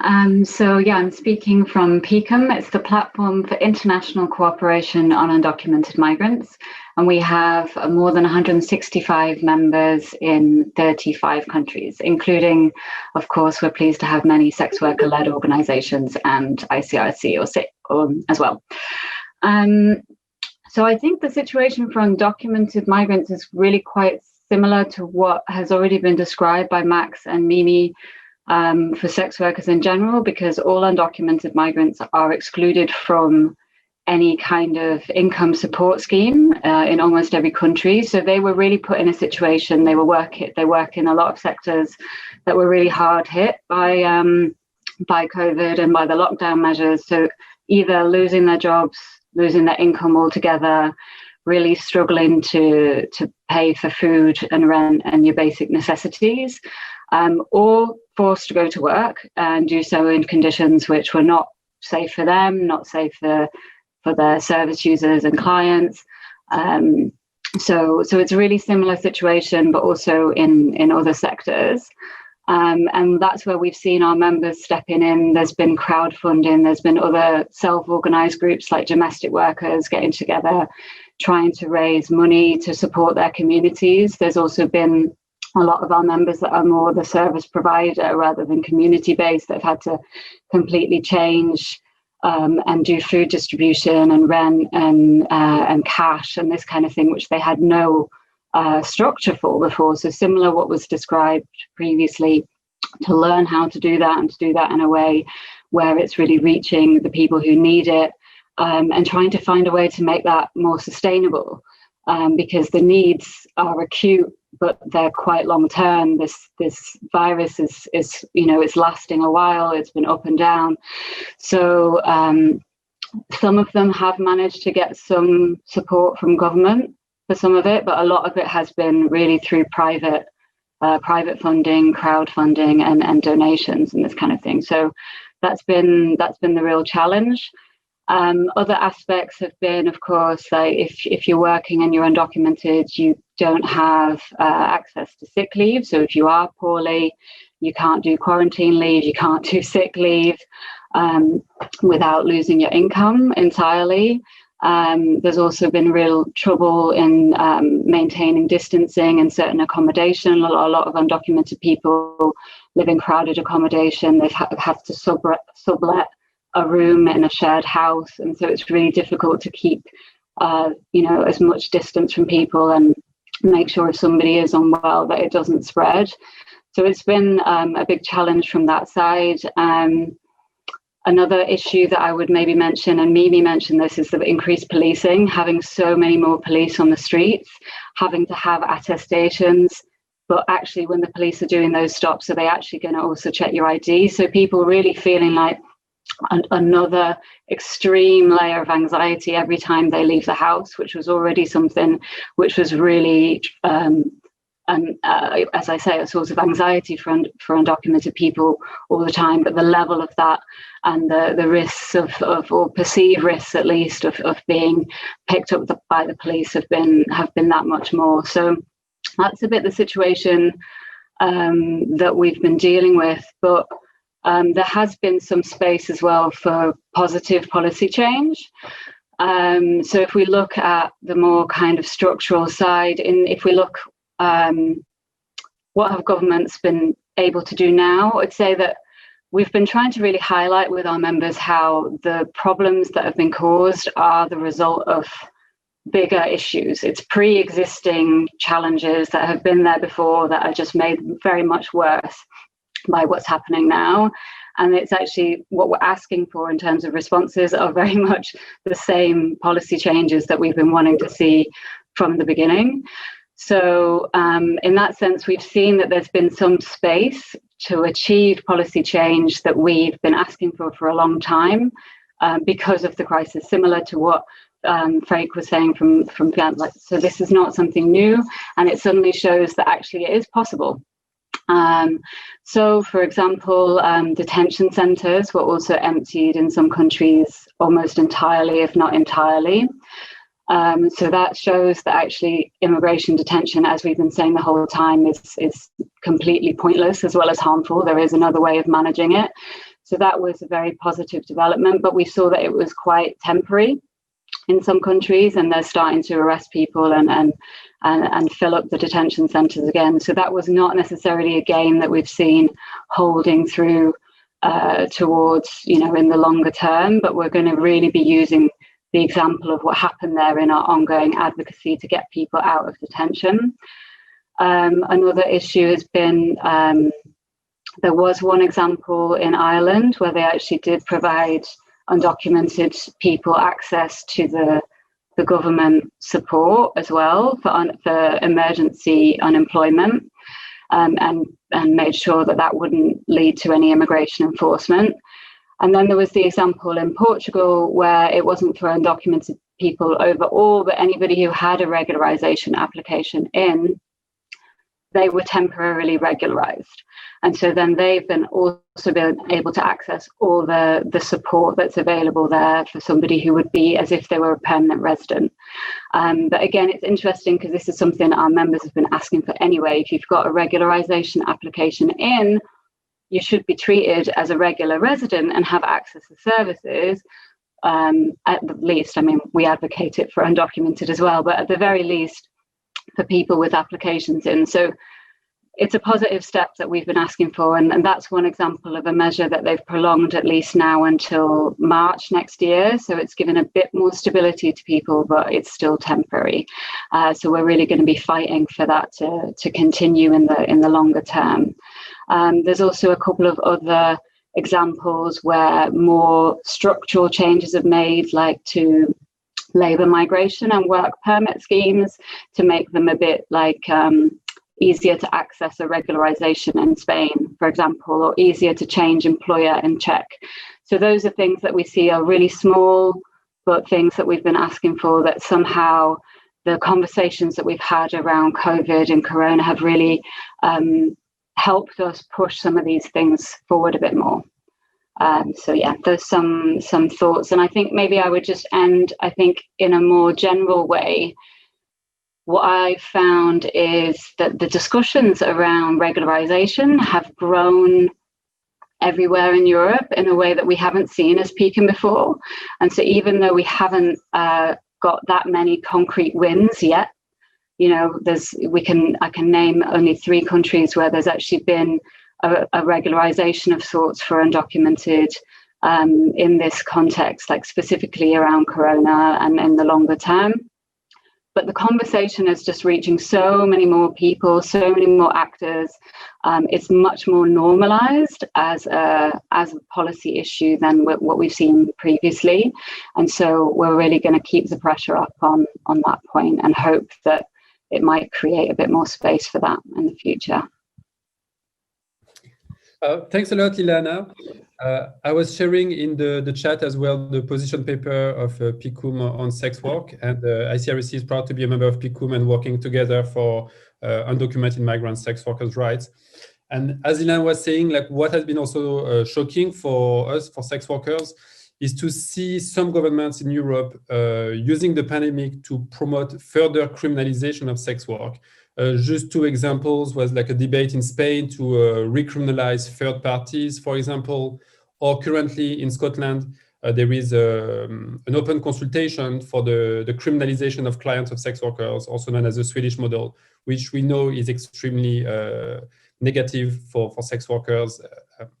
I'm speaking from PICUM. It's the platform for international cooperation on undocumented migrants. And we have more than 165 members in 35 countries, including, of course, we're pleased to have many sex worker-led organizations and ICRSE as well. So I think the situation for undocumented migrants is really quite similar to what has already been described by Max and Mimi for sex workers in general, because all undocumented migrants are excluded from any kind of income support scheme in almost every country. So they were really put in a situation, they work in a lot of sectors that were really hard hit by COVID and by the lockdown measures. So either losing their jobs, losing their income altogether, really struggling to pay for food and rent and your basic necessities, or forced to go to work and do so in conditions which were not safe for them, not safe for their service users and clients. So it's a really similar situation, but also in other sectors. And that's where we've seen our members stepping in. There's been crowdfunding, there's been other self-organized groups like domestic workers getting together, trying to raise money to support their communities. There's also been a lot of our members that are more the service provider rather than community-based that have had to completely change and do food distribution and rent and cash and this kind of thing, which they had no structure for before. So similar what was described previously, to learn how to do that and to do that in a way where it's really reaching the people who need it, and trying to find a way to make that more sustainable, because the needs are acute, but they're quite long term. This virus is it's lasting a while. It's been up and down. So some of them have managed to get some support from government for some of it, but a lot of it has been really through private funding, crowdfunding, and donations and this kind of thing. So that's been the real challenge. Other aspects have been, of course, like if you're working and you're undocumented, you don't have access to sick leave. So if you are poorly, you can't do quarantine leave, you can't do sick leave without losing your income entirely. There's also been real trouble in maintaining distancing and certain accommodation. A lot of undocumented people live in crowded accommodation. They have to sublet a room in a shared house, and so it's really difficult to keep as much distance from people and make sure if somebody is unwell that it doesn't spread. So it's been a big challenge from that side. Another issue that I would maybe mention, and Mimi mentioned this, is the increased policing, having so many more police on the streets, having to have attestations. But actually, when the police are doing those stops, are they actually going to also check your ID? So people really feeling like another extreme layer of anxiety every time they leave the house, which was already something which was really, as I say, a source of anxiety for undocumented people all the time. But the level of that and the risks of or perceived risks, at least, of being picked up by the police have been that much more. So that's a bit the situation that we've been dealing with. But there has been some space as well for positive policy change. So if we look at the more kind of structural side, if we look what have governments been able to do now, I'd say that we've been trying to really highlight with our members how the problems that have been caused are the result of bigger issues. It's pre-existing challenges that have been there before that are just made very much worse by what's happening now. And it's actually what we're asking for in terms of responses are very much the same policy changes that we've been wanting to see from the beginning. So in that sense, we've seen that there's been some space to achieve policy change that we've been asking for a long time because of the crisis, similar to what Freek was saying from FEANTSA. So this is not something new, and it suddenly shows that actually it is possible. So, for example, detention centres were also emptied in some countries almost entirely, if not entirely. So that shows that actually immigration detention, as we've been saying the whole time, is completely pointless as well as harmful. There is another way of managing it. So that was a very positive development, but we saw that it was quite temporary in some countries, and they're starting to arrest people and fill up the detention centres again. So that was not necessarily a gain that we've seen holding through towards, in the longer term, but we're going to really be using the example of what happened there in our ongoing advocacy to get people out of detention. Another issue has been, there was one example in Ireland where they actually did provide undocumented people access to the government support as well for emergency unemployment, and made sure that wouldn't lead to any immigration enforcement. And then there was the example in Portugal where it wasn't for undocumented people overall, but anybody who had a regularization application in, they were temporarily regularized. And so then they've been also been able to access all the support that's available there for somebody who would be as if they were a permanent resident. But again, it's interesting because this is something our members have been asking for anyway. If you've got a regularization application in, you should be treated as a regular resident and have access to services. At the least, I mean, we advocate it for undocumented as well, but at the very least, for people with applications in. So it's a positive step that we've been asking for, and that's one example of a measure that they've prolonged at least now until March next year. So it's given a bit more stability to people, but it's still temporary. So we're really going to be fighting for that to continue in the longer term. There's also a couple of other examples where more structural changes have made, like to labour migration and work permit schemes to make them a bit like easier to access a regularization in Spain, for example, or easier to change employer in Czech. So those are things that we see are really small, but things that we've been asking for, that somehow the conversations that we've had around COVID and Corona have really helped us push some of these things forward a bit more. So yeah, there's some thoughts, and I think maybe I would just end, I think, in a more general way. What I've found is that the discussions around regularization have grown everywhere in Europe in a way that we haven't seen as PICUM before. And so even though we haven't got that many concrete wins yet, you know, I can name only 3 countries where there's actually been a regularization of sorts for undocumented in this context, like specifically around Corona and in the longer term. But the conversation is just reaching so many more people, so many more actors. It's much more normalized as a policy issue than what we've seen previously. And so we're really going to keep the pressure up on that point and hope that it might create a bit more space for that in the future. Thanks a lot, Lilana. I was sharing in the chat as well the position paper of PICUM on sex work, and ICRSE is proud to be a member of PICUM and working together for undocumented migrant sex workers' rights. And as Lilana was saying, like what has been also shocking for us, for sex workers, is to see some governments in Europe using the pandemic to promote further criminalization of sex work. Just 2 examples was like a debate in Spain to recriminalize third parties, for example, or currently in Scotland, there is an open consultation for the criminalization of clients of sex workers, also known as the Swedish model, which we know is extremely negative for sex workers.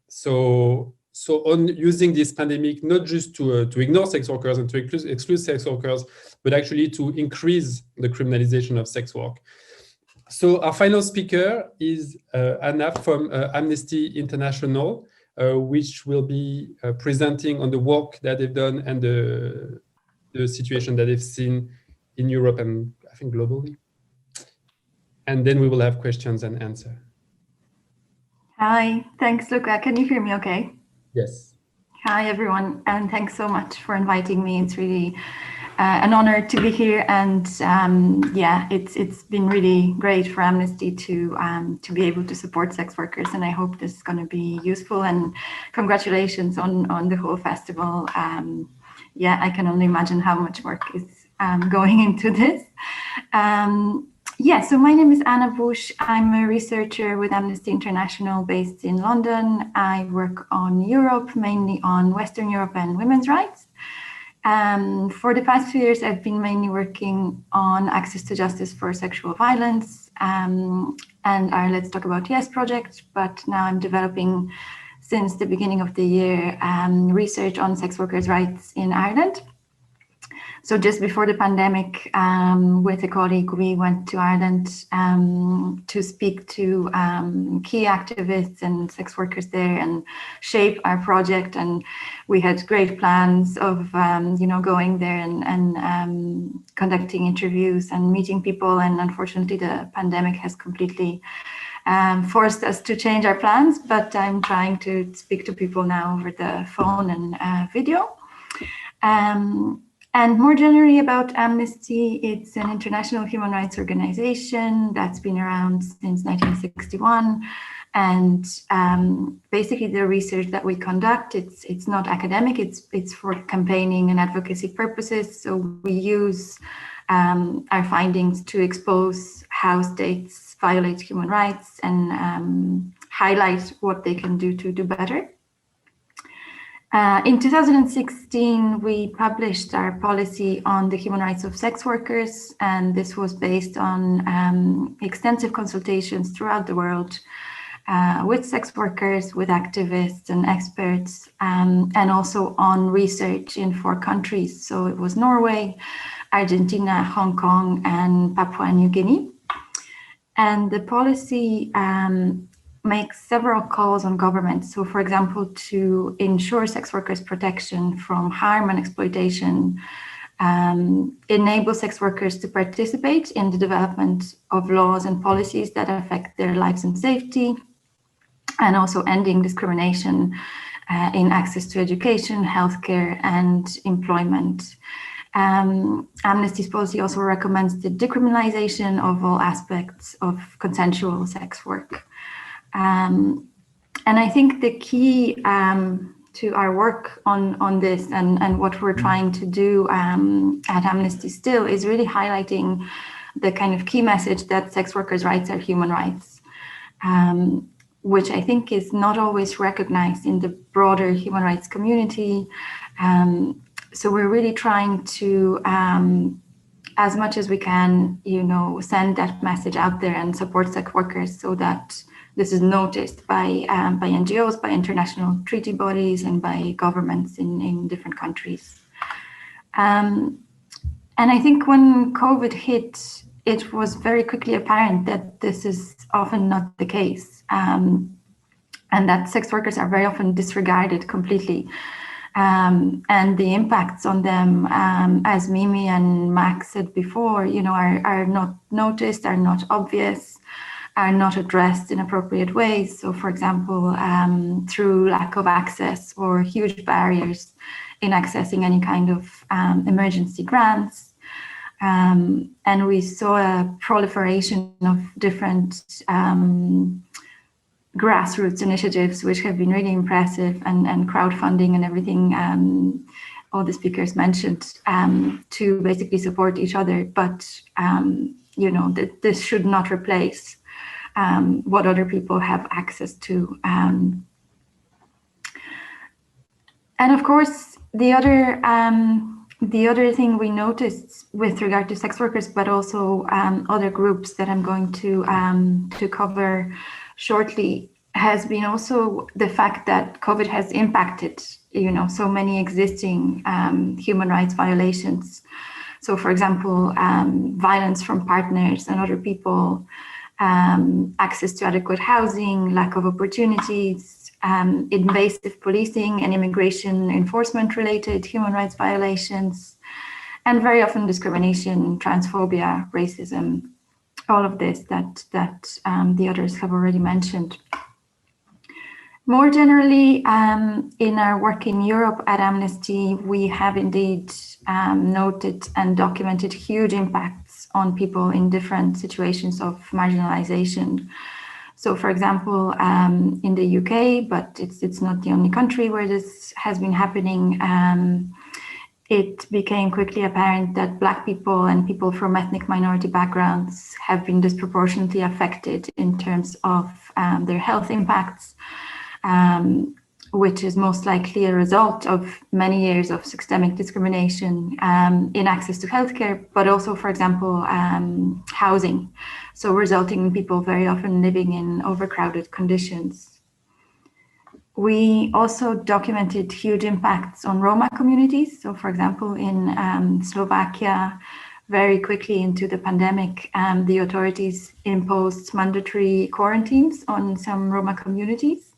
So on using this pandemic, not just to ignore sex workers and to exclude sex workers, but actually to increase the criminalization of sex work. So our final speaker is Anna from Amnesty International, which will be presenting on the work that they've done and the situation that they've seen in Europe and I think globally. And then we will have questions and answer. Hi, thanks, Luca. Can you hear me okay? Yes. Hi, everyone, and thanks so much for inviting me. It's really an honor to be here, and yeah, it's been really great for Amnesty to be able to support sex workers, and I hope this is going to be useful. And congratulations on the whole festival. Yeah, I can only imagine how much work is going into this. Yeah, so my name is Anna Bush. I'm a researcher with Amnesty International based in London. I work on Europe, mainly on Western Europe and women's rights. For the past few years, I've been mainly working on access to justice for sexual violence and our Let's Talk About Yes project, but now I'm developing, since the beginning of the year, research on sex workers' rights in Ireland. So just before the pandemic, with a colleague, we went to Ireland to speak to key activists and sex workers there and shape our project. And we had great plans of, going there and conducting interviews and meeting people. And unfortunately, the pandemic has completely forced us to change our plans. But I'm trying to speak to people now over the phone and video. And more generally about Amnesty, it's an international human rights organization that's been around since 1961. And basically the research that we conduct, it's not academic, it's for campaigning and advocacy purposes. So we use our findings to expose how states violate human rights and highlight what they can do to do better. In 2016, we published our policy on the human rights of sex workers, and this was based on extensive consultations throughout the world with sex workers, with activists and experts, and also on research in 4 countries. So it was Norway, Argentina, Hong Kong, and Papua New Guinea. And the policy makes several calls on governments. So, for example, to ensure sex workers' protection from harm and exploitation, enable sex workers to participate in the development of laws and policies that affect their lives and safety, and also ending discrimination in access to education, healthcare, and employment. Amnesty's policy also recommends the decriminalization of all aspects of consensual sex work. And I think the key to our work on this and what we're trying to do at Amnesty still is really highlighting the kind of key message that sex workers' rights are human rights, which I think is not always recognized in the broader human rights community. So we're really trying to, as much as we can, send that message out there and support sex workers so that this is noticed by NGOs, by international treaty bodies, and by governments in different countries. And I think when COVID hit, it was very quickly apparent that this is often not the case, and that sex workers are very often disregarded completely. And the impacts on them, as Mimi and Max said before, are not noticed, are not obvious, are not addressed in appropriate ways. So, for example, through lack of access or huge barriers in accessing any kind of emergency grants. And we saw a proliferation of different grassroots initiatives, which have been really impressive, and crowdfunding and everything all the speakers mentioned, to basically support each other. But, this should not replace what other people have access to. And of course, the other thing we noticed with regard to sex workers, but also other groups that I'm going to cover shortly, has been also the fact that COVID has impacted, so many existing human rights violations. So, for example, violence from partners and other people, access to adequate housing, lack of opportunities, invasive policing and immigration enforcement related human rights violations, and very often discrimination, transphobia, racism, all of this that the others have already mentioned. More generally, in our work in Europe at Amnesty, we have indeed noted and documented huge impacts on people in different situations of marginalization. So, for example, in the UK, but it's not the only country where this has been happening, it became quickly apparent that Black people and people from ethnic minority backgrounds have been disproportionately affected in terms of their health impacts, which is most likely a result of many years of systemic discrimination in access to healthcare, but also, for example, housing. So resulting in people very often living in overcrowded conditions. We also documented huge impacts on Roma communities. So, for example, in Slovakia, very quickly into the pandemic, the authorities imposed mandatory quarantines on some Roma communities.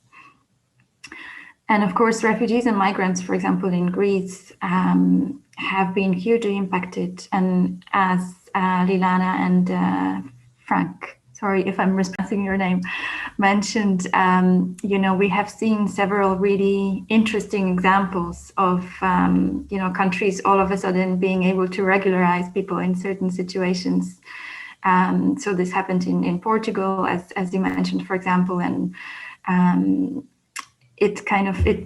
And of course, refugees and migrants, for example, in Greece, have been hugely impacted. And as Lilana and Frank, sorry if I'm mispronouncing your name, mentioned, we have seen several really interesting examples of, countries all of a sudden being able to regularize people in certain situations. So this happened in Portugal, as you mentioned, for example, and it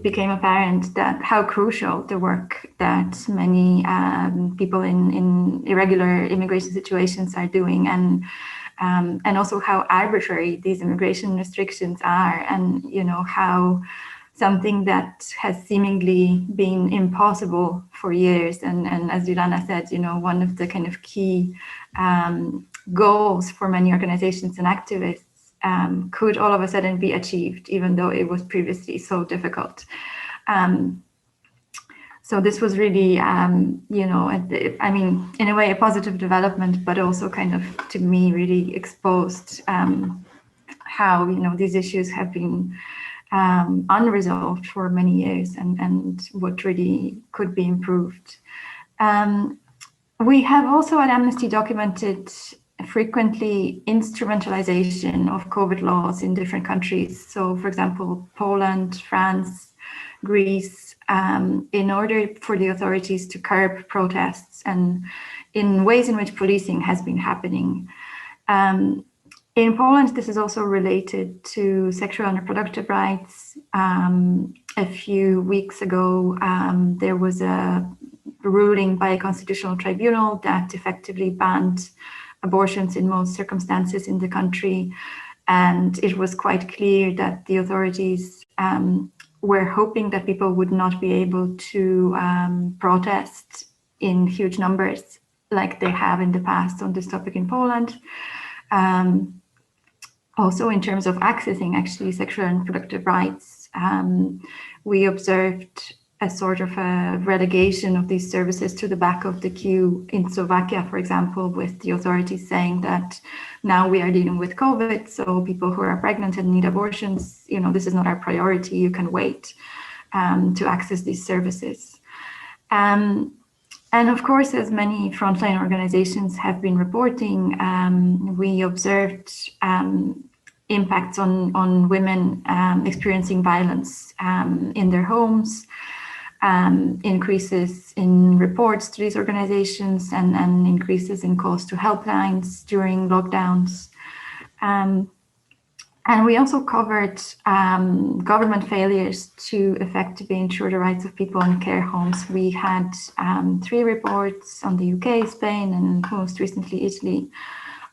became apparent that how crucial the work that many people in irregular immigration situations are doing, and also how arbitrary these immigration restrictions are, and how something that has seemingly been impossible for years, and as Lilana said, one of the kind of key goals for many organizations and activists could all of a sudden be achieved, even though it was previously so difficult. So this was really, in a way, a positive development, but also kind of, to me, really exposed how, you know, these issues have been unresolved for many years, and what really could be improved. We have also at Amnesty documented frequently instrumentalization of COVID laws in different countries. So, for example, Poland, France, Greece, in order for the authorities to curb protests and in ways in which policing has been happening. In Poland, this is also related to sexual and reproductive rights. A few weeks ago, there was a ruling by a constitutional tribunal that effectively banned abortions in most circumstances in the country. And it was quite clear that the authorities were hoping that people would not be able to protest in huge numbers like they have in the past on this topic in Poland. Also, in terms of accessing actually sexual and reproductive rights, we observed a sort of a relegation of these services to the back of the queue in Slovakia, for example, with the authorities saying that now we are dealing with COVID, so people who are pregnant and need abortions, you know, this is not our priority, you can wait to access these services. And of course, as many frontline organizations have been reporting, we observed impacts on women experiencing violence in their homes, increases in reports to these organizations, and increases in calls to helplines during lockdowns. And we also covered government failures to effectively ensure the rights of people in care homes. We had 3 reports on the UK, Spain, and most recently Italy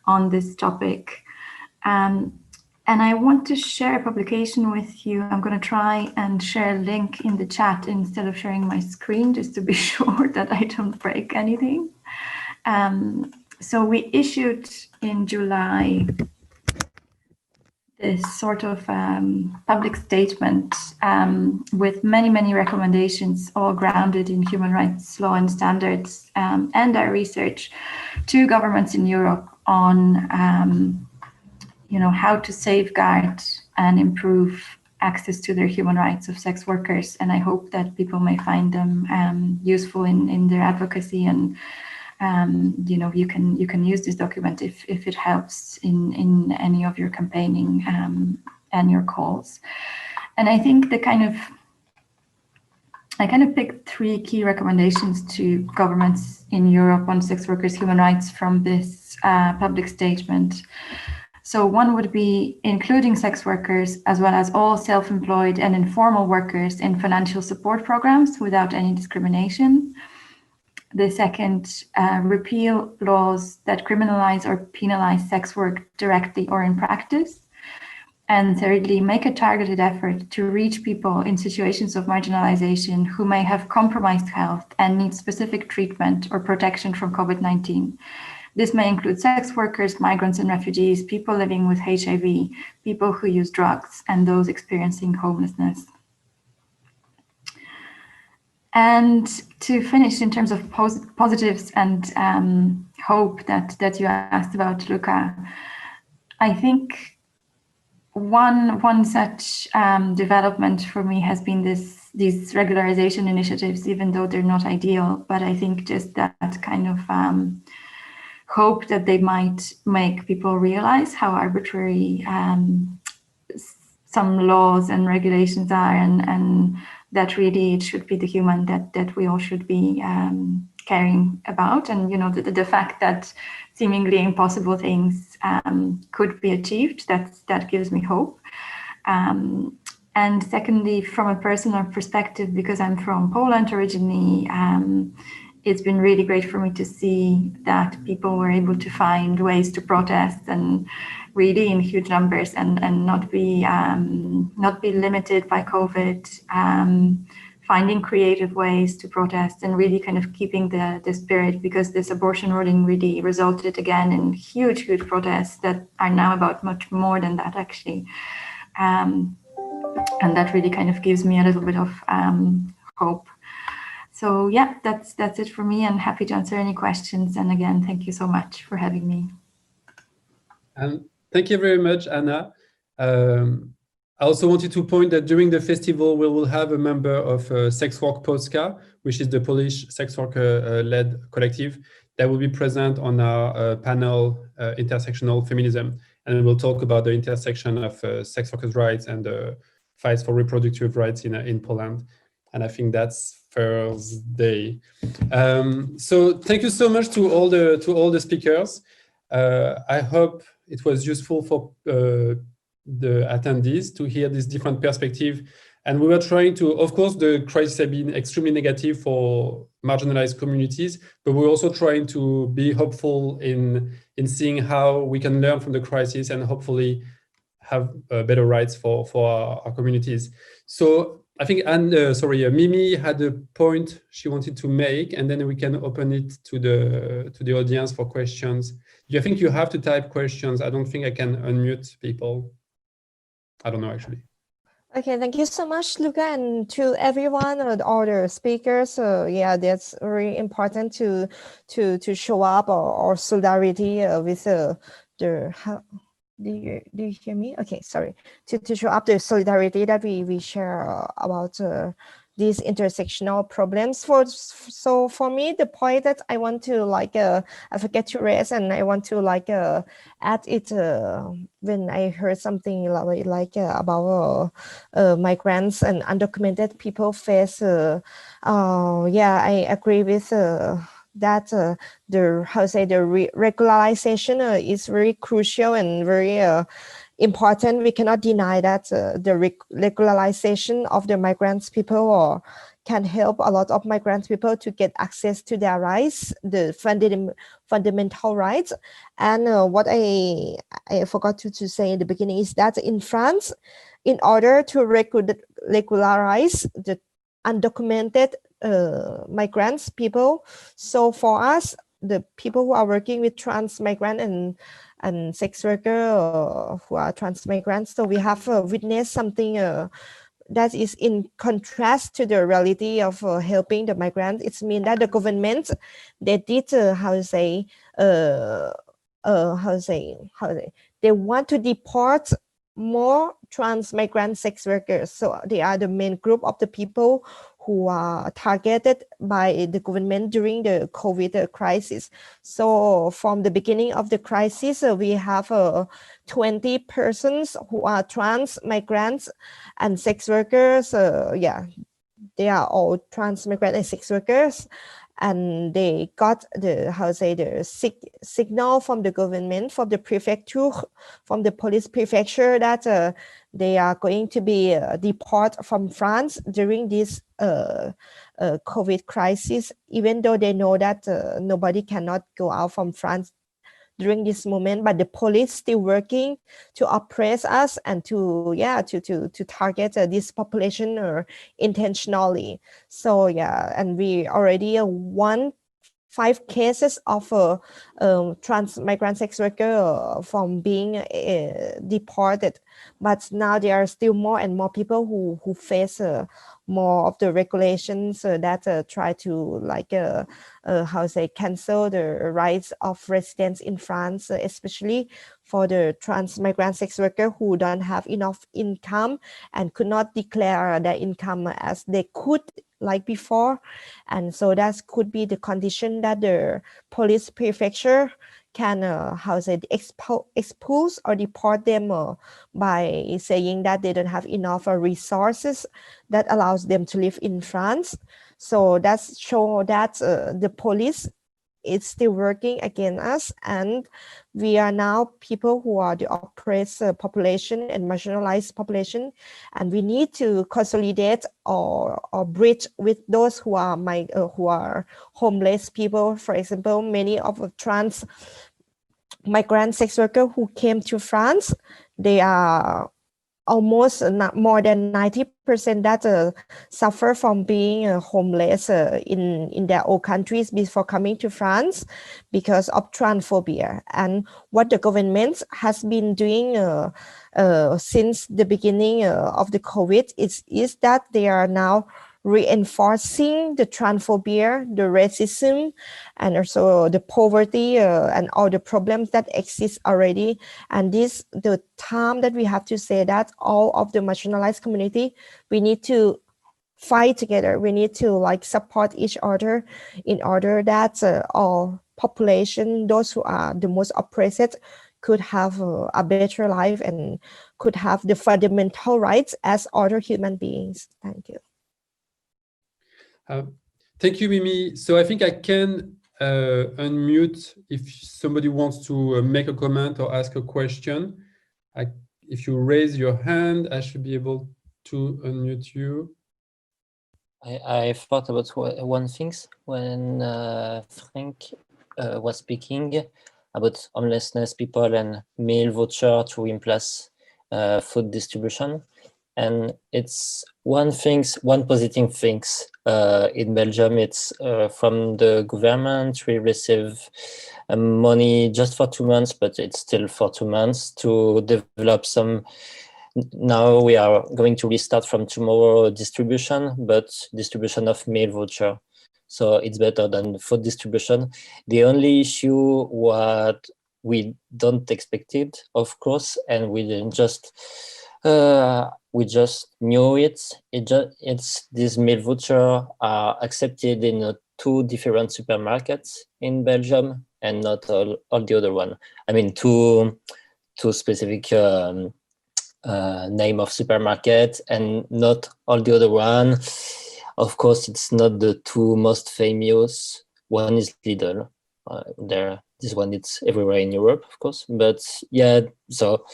on this topic. And I want to share a publication with you. I'm going to try and share a link in the chat instead of sharing my screen, just to be sure that I don't break anything. So we issued in July this sort of public statement with many recommendations, all grounded in human rights law and standards, and our research to governments in Europe on you know, how to safeguard and improve access to their human rights of sex workers. And I hope that people may find them useful in their advocacy, and you know, you can use this document if it helps in any of your campaigning and your calls. And I think I kind of picked 3 key recommendations to governments in Europe on sex workers' human rights from this public statement. So one would be including sex workers as well as all self-employed and informal workers in financial support programs without any discrimination. The second, repeal laws that criminalize or penalize sex work directly or in practice. And thirdly, make a targeted effort to reach people in situations of marginalization who may have compromised health and need specific treatment or protection from COVID-19. This may include sex workers, migrants and refugees, people living with HIV, people who use drugs, and those experiencing homelessness. And to finish, in terms of positives and hope that you asked about, Luca, I think one such development for me has been these regularization initiatives, even though they're not ideal. But I think just that kind of hope that they might make people realize how arbitrary some laws and regulations are, and that really it should be the human that we all should be caring about. And you know, the fact that seemingly impossible things could be achieved, that gives me hope. And secondly, from a personal perspective, because I'm from Poland originally, it's been really great for me to see that people were able to find ways to protest, and really in huge numbers, and not be limited by COVID, finding creative ways to protest, and really kind of keeping the spirit, because this abortion ruling really resulted again in huge protests that are now about much more than that, actually. And that really kind of gives me a little bit of hope. So yeah, that's it for me, and happy to answer any questions. And again, thank you so much for having me. And thank you very much, Anna. I also wanted to point that during the festival, we will have a member of Sex Work Polska, which is the Polish sex worker-led collective, that will be present on our panel, Intersectional Feminism. And we'll talk about the intersection of sex workers' rights and the fights for reproductive rights in Poland. And I think that's Thursday. So thank you so much to all the speakers. I hope it was useful for the attendees to hear this different perspective. And we were trying to, of course, the crisis has been extremely negative for marginalized communities, but we're also trying to be hopeful in seeing how we can learn from the crisis and hopefully have better rights for our communities. So I think, Mimi had a point she wanted to make, and then we can open it to the audience for questions. Do you think you have to type questions? I don't think I can unmute people. I don't know, actually. Okay, thank you so much, Luca, and to everyone, all the speakers. Yeah, that's very important to show up our solidarity with do you hear me? Okay, sorry. To show up the solidarity that we share about these intersectional problems. So for me, the point that I want to I forget to raise, and I want to add it when I heard something about migrants and undocumented people face. Yeah, I agree with that the regularization is very crucial and very important. We cannot deny that the regularization of the migrants people can help a lot of migrant people to get access to their rights, the fundamental rights. And what I forgot to say in the beginning is that in France, in order to regularize the undocumented migrants people, so for us, the people who are working with trans migrant and sex worker who are trans migrants, so we have witnessed something that is in contrast to the reality of helping the migrants. It means that the government, they did they want to deport more trans migrant sex workers. So they are the main group of the people who are targeted by the government during the COVID crisis. So from the beginning of the crisis, we have 20 persons who are trans migrants and sex workers. Yeah, they are all trans migrant and sex workers. And they got the signal from the government, from the prefecture, from the police prefecture that they are going to be deported from France during this COVID crisis, even though they know that nobody cannot go out from France during this moment, but the police still working to oppress us and to target this population intentionally. So yeah, and we already won 5 cases of trans migrant sex worker from being deported, but now there are still more and more people who face more of the regulations that try to cancel the rights of residents in France, especially for the trans migrant sex worker who don't have enough income and could not declare their income as they could like before. And so that could be the condition that the police prefecture can expose or deport them by saying that they don't have enough resources that allows them to live in France. So that's show that the police is still working against us, and we are now people who are the oppressed population and marginalized population, and we need to consolidate or bridge with those who are homeless people. For example, many of the trans migrant sex workers who came to France, they are almost not more than 90% that suffer from being homeless in their own countries before coming to France because of transphobia. And what the government has been doing since the beginning of the COVID is that they are now reinforcing the transphobia, the racism, and also the poverty and all the problems that exist already. And this, the time that we have to say that all of the marginalized community, we need to fight together. We need to like support each other in order that all population, those who are the most oppressed, could have a better life and could have the fundamental rights as other human beings. Thank you. Thank you, Mimi. So I think I can unmute if somebody wants to make a comment or ask a question. If you raise your hand, I should be able to unmute you. I thought about one thing when Frank was speaking about homelessness people and meal voucher to replace food distribution. And it's one positive thing in Belgium. It's from the government. We receive money just for 2 months, but it's still for 2 months to develop some. Now we are going to restart from tomorrow distribution, but distribution of meal voucher. So it's better than food distribution. The only issue what we don't expect it, of course, and we just knew it. It's these meal voucher are accepted in 2 different supermarkets in Belgium and not all the other one. I mean, two specific name of supermarket and not all the other one. Of course, it's not the 2 most famous. One is Lidl. This one, it's everywhere in Europe, of course. But yeah, so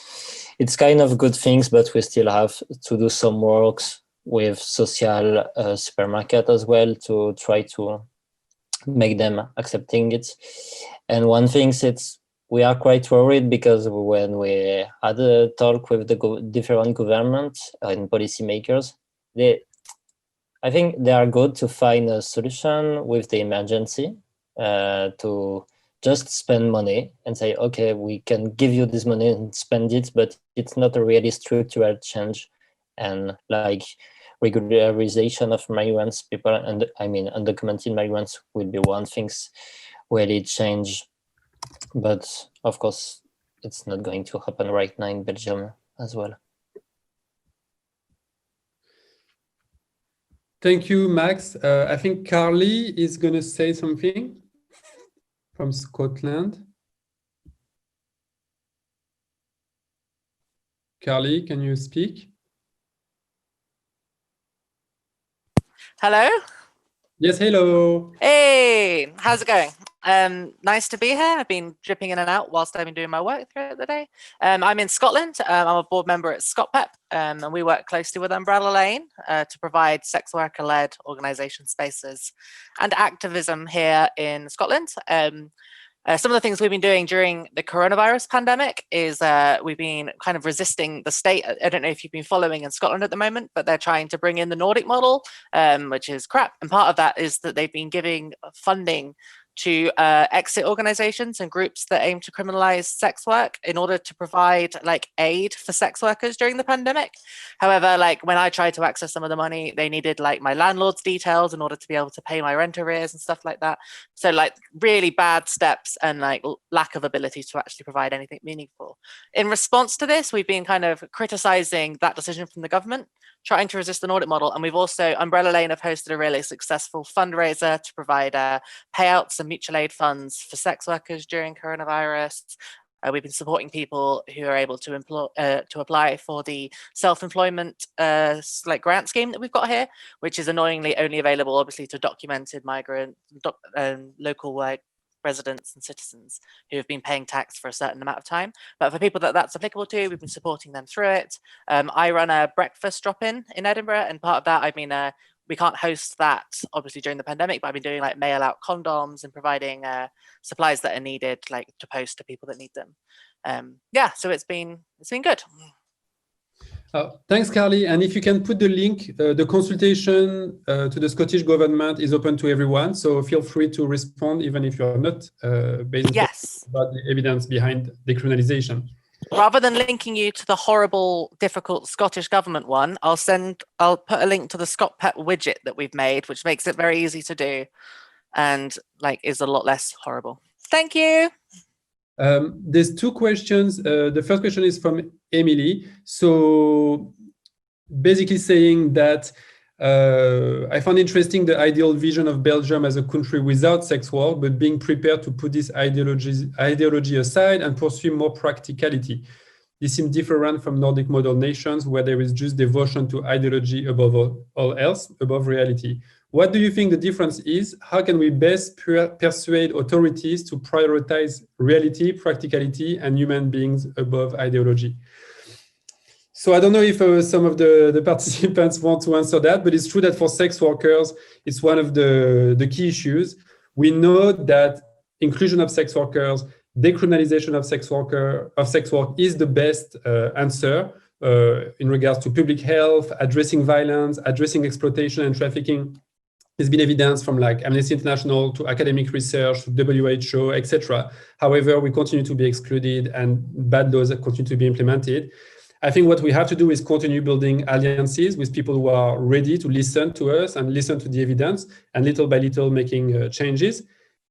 it's kind of good things, but we still have to do some works with social supermarket as well to try to make them accepting it. And one thing is we are quite worried because when we had a talk with the different governments and policymakers, I think they are good to find a solution with the emergency to just spend money and say, okay, we can give you this money and spend it, but it's not a really structural change. And like regularization of migrants, people, and I mean, undocumented migrants will be one thing really change. But of course, it's not going to happen right now in Belgium as well. Thank you, Max. I think Carly is going to say something from Scotland. Carly, can you speak? Hello? Yes, hello. Hey, how's it going? Nice to be here. I've been dripping in and out whilst I've been doing my work throughout the day. I'm in Scotland. I'm a board member at ScotPep, and we work closely with Umbrella Lane to provide sex worker-led organisation spaces and activism here in Scotland. Some of the things we've been doing during the coronavirus pandemic is we've been kind of resisting the state. I don't know if you've been following in Scotland at the moment, but they're trying to bring in the Nordic model, which is crap. And part of that is that they've been giving funding to exit organizations and groups that aim to criminalize sex work in order to provide like aid for sex workers during the pandemic. However, like when I tried to access some of the money, they needed like my landlord's details in order to be able to pay my rent arrears and stuff like that. So like really bad steps and like lack of ability to actually provide anything meaningful. In response to this, we've been kind of criticizing that decision from the government, trying to resist the Nordic model. And we've also, Umbrella Lane have hosted a really successful fundraiser to provide payouts and mutual aid funds for sex workers during coronavirus. We've been supporting people who are able to apply for the self-employment like grant scheme that we've got here, which is annoyingly only available obviously to documented migrant local residents and citizens who have been paying tax for a certain amount of time. But for people that that's applicable to, we've been supporting them through it. I run a breakfast drop-in in Edinburgh, and part of that, I mean, we can't host that obviously during the pandemic, but I've been doing like mail out condoms and providing supplies that are needed like to post to people that need them. Yeah, so it's been good. Thanks, Carly. And if you can put the link, the consultation to the Scottish government is open to everyone. So feel free to respond, even if you're not based yes. about the evidence behind decriminalization. rather than linking you to the horrible, difficult Scottish government one, I'll put a link to the ScotPep widget that we've made, which makes it very easy to do and like is a lot less horrible. Thank you. There's two questions. The first question is from Emily. So basically saying that I found interesting the ideal vision of Belgium as a country without sex work, but being prepared to put this ideology aside and pursue more practicality. This seems different from Nordic model nations where there is just devotion to ideology above all else, above reality. What do you think the difference is? How can we best persuade authorities to prioritize reality, practicality, and human beings above ideology? So I don't know if some of the participants want to answer that, but it's true that for sex workers, it's one of the key issues. We know that inclusion of sex workers, decriminalization of sex work is the best answer in regards to public health, addressing violence, addressing exploitation and trafficking. There's been evidence from like Amnesty International to academic research, to WHO, etc. However, we continue to be excluded and bad laws continue to be implemented. I think what we have to do is continue building alliances with people who are ready to listen to us and listen to the evidence and little by little making changes.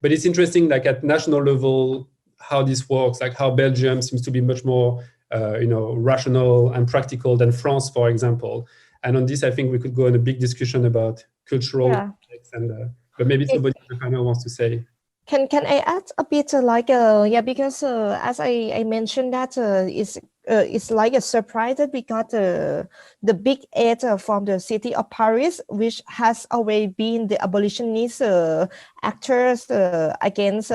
But it's interesting, like at national level, how this works, like how Belgium seems to be much more, rational and practical than France, for example. And on this, I think we could go on a big discussion about cultural aspects and but maybe somebody in the panel wants to say. Can I add a bit because as I mentioned that it's like a surprise that we got the big aid from the city of Paris, which has always been the abolitionist actors against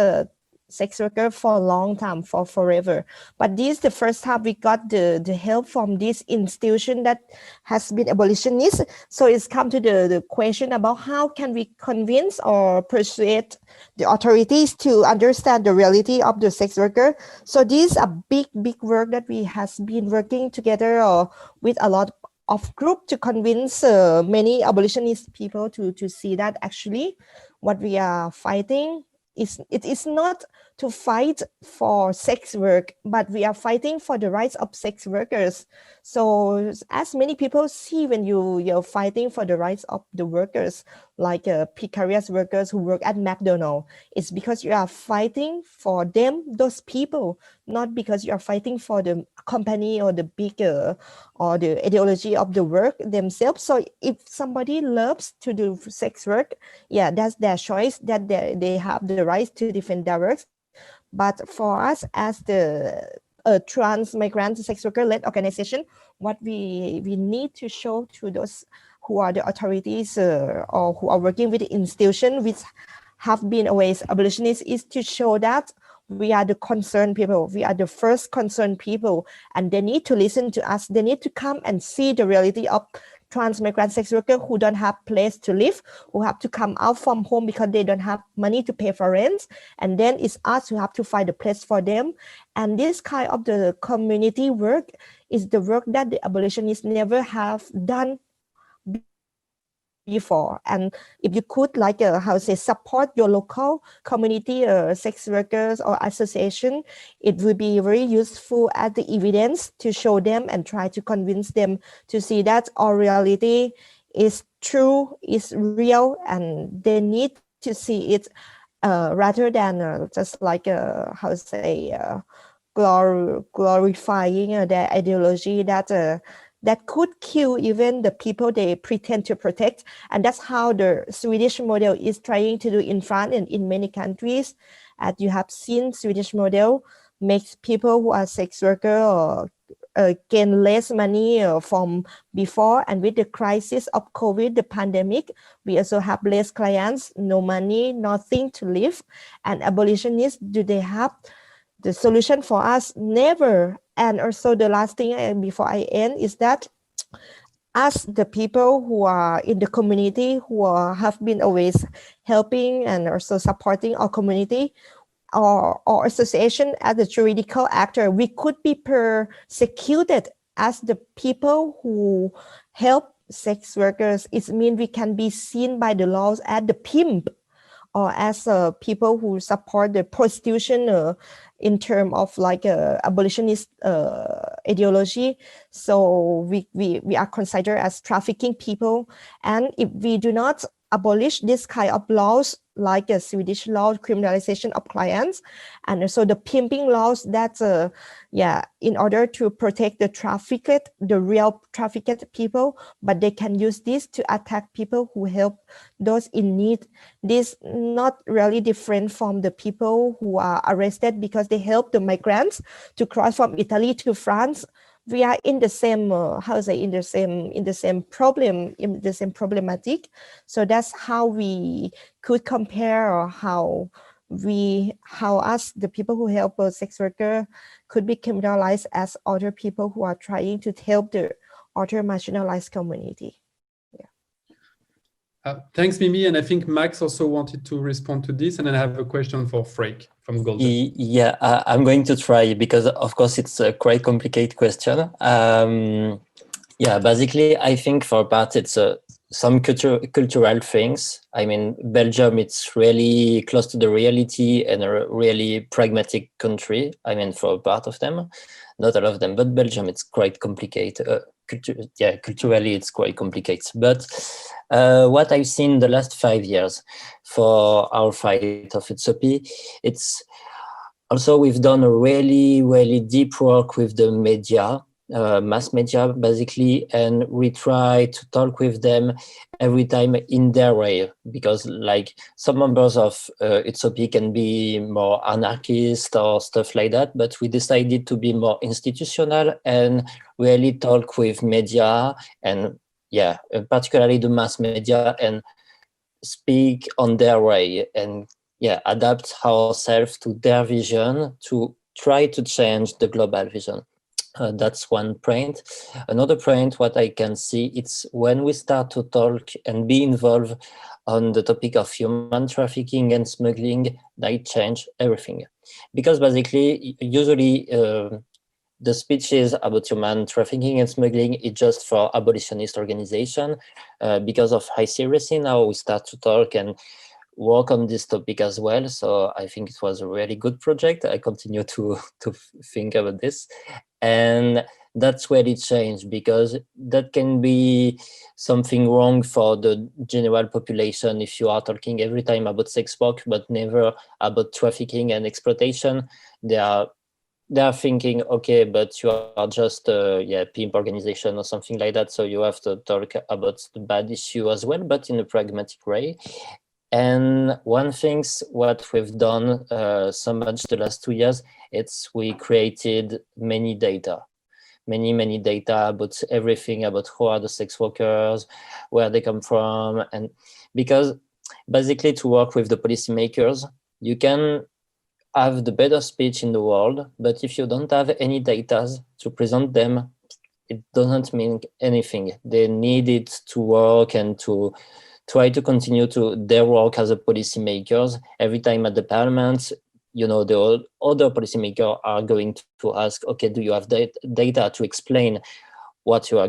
sex worker for a long time, for forever. But this is the first time we got the help from this institution that has been abolitionist. So it's come to the question about how can we convince or persuade the authorities to understand the reality of the sex worker. So this is a big work that we has been working together with a lot of group to convince many abolitionist people to see that actually what we are fighting it is not to fight for sex work, but we are fighting for the rights of sex workers. So as many people see when you're fighting for the rights of the workers, like precarious workers who work at McDonald's, it's because you are fighting for them, those people, not because you are fighting for the company or the bigger or the ideology of the work themselves. So if somebody loves to do sex work, that's their choice, that they have the right to defend their works. But for us as the trans migrant sex worker led organization, what we need to show to those who are the authorities or who are working with the institution which have been always abolitionists is to show that we are the concerned people. We are the first concerned people, and they need to listen to us. They need to come and see the reality of trans migrant sex workers who don't have place to live, who have to come out from home because they don't have money to pay for rent. And then it's us who have to find a place for them. And this kind of the community work is the work that the abolitionists never have done before. And if you could support your local community sex workers or association, it would be very useful as the evidence to show them and try to convince them to see that our reality is true, is real, and they need to see it rather than just glorifying their ideology that could kill even the people they pretend to protect. And that's how the Swedish model is trying to do in France and in many countries. As you have seen, Swedish model makes people who are sex workers gain less money from before. And with the crisis of COVID, the pandemic, we also have less clients, no money, nothing to live. And abolitionists, do they have the solution for us? Never. And also the last thing before I end is that as the people who are in the community who have been always helping and also supporting our community or association as a juridical actor, we could be persecuted as the people who help sex workers. It means we can be seen by the laws as the pimp or as people who support the prostitution in terms of like abolitionist ideology. So we are considered as trafficking people. And if we do not abolish this kind of laws, like a Swedish law, criminalization of clients, and also the pimping laws that, in order to protect the real trafficked people, but they can use this to attack people who help those in need. This not really different from the people who are arrested because they help the migrants to cross from Italy to France. We are in the same, in the same problematic. So that's how we could compare, or how us, the people who help a sex worker, could be criminalized as other people who are trying to help the other marginalized community. Thanks, Mimi. And I think Max also wanted to respond to this. And then I have a question for Freek from Golden. Yeah, I'm going to try, because of course it's a quite complicated question. Basically, I think for part it's some cultural things. I mean, Belgium, it's really close to the reality and a really pragmatic country. I mean, for part of them, not all of them, but Belgium, it's quite complicated. Culturally, it's quite complicated. But what I've seen the last 5 years for our fight of UTSOPI, it's also we've done a really, really deep work with the media, mass media, basically, and we try to talk with them every time in their way, because like some members of UTSOPI can be more anarchist or stuff like that, but we decided to be more institutional and really talk with media, and particularly the mass media, and speak on their way, and adapt ourselves to their vision to try to change the global vision. That's one point. Another point, what I can see, it's when we start to talk and be involved on the topic of human trafficking and smuggling, they change everything. Because basically, usually the speeches about human trafficking and smuggling is just for abolitionist organization. Because of ICRSE now, we start to talk and work on this topic as well. So I think it was a really good project. I continue to think about this. And that's where it changed, because that can be something wrong for the general population if you are talking every time about sex work, but never about trafficking and exploitation. They are thinking, okay, but you are just a pimp organization or something like that. So you have to talk about the bad issue as well, but in a pragmatic way. And one thing, what we've done so much the last 2 years, it's we created many data about everything, about who are the sex workers, where they come from. And because basically to work with the policymakers, you can have the better speech in the world, but if you don't have any data to present them, it doesn't mean anything. They need it to work and to try to continue to their work as a policymakers. Every time at the parliament, the other policymakers are going to ask, okay, do you have data to explain what you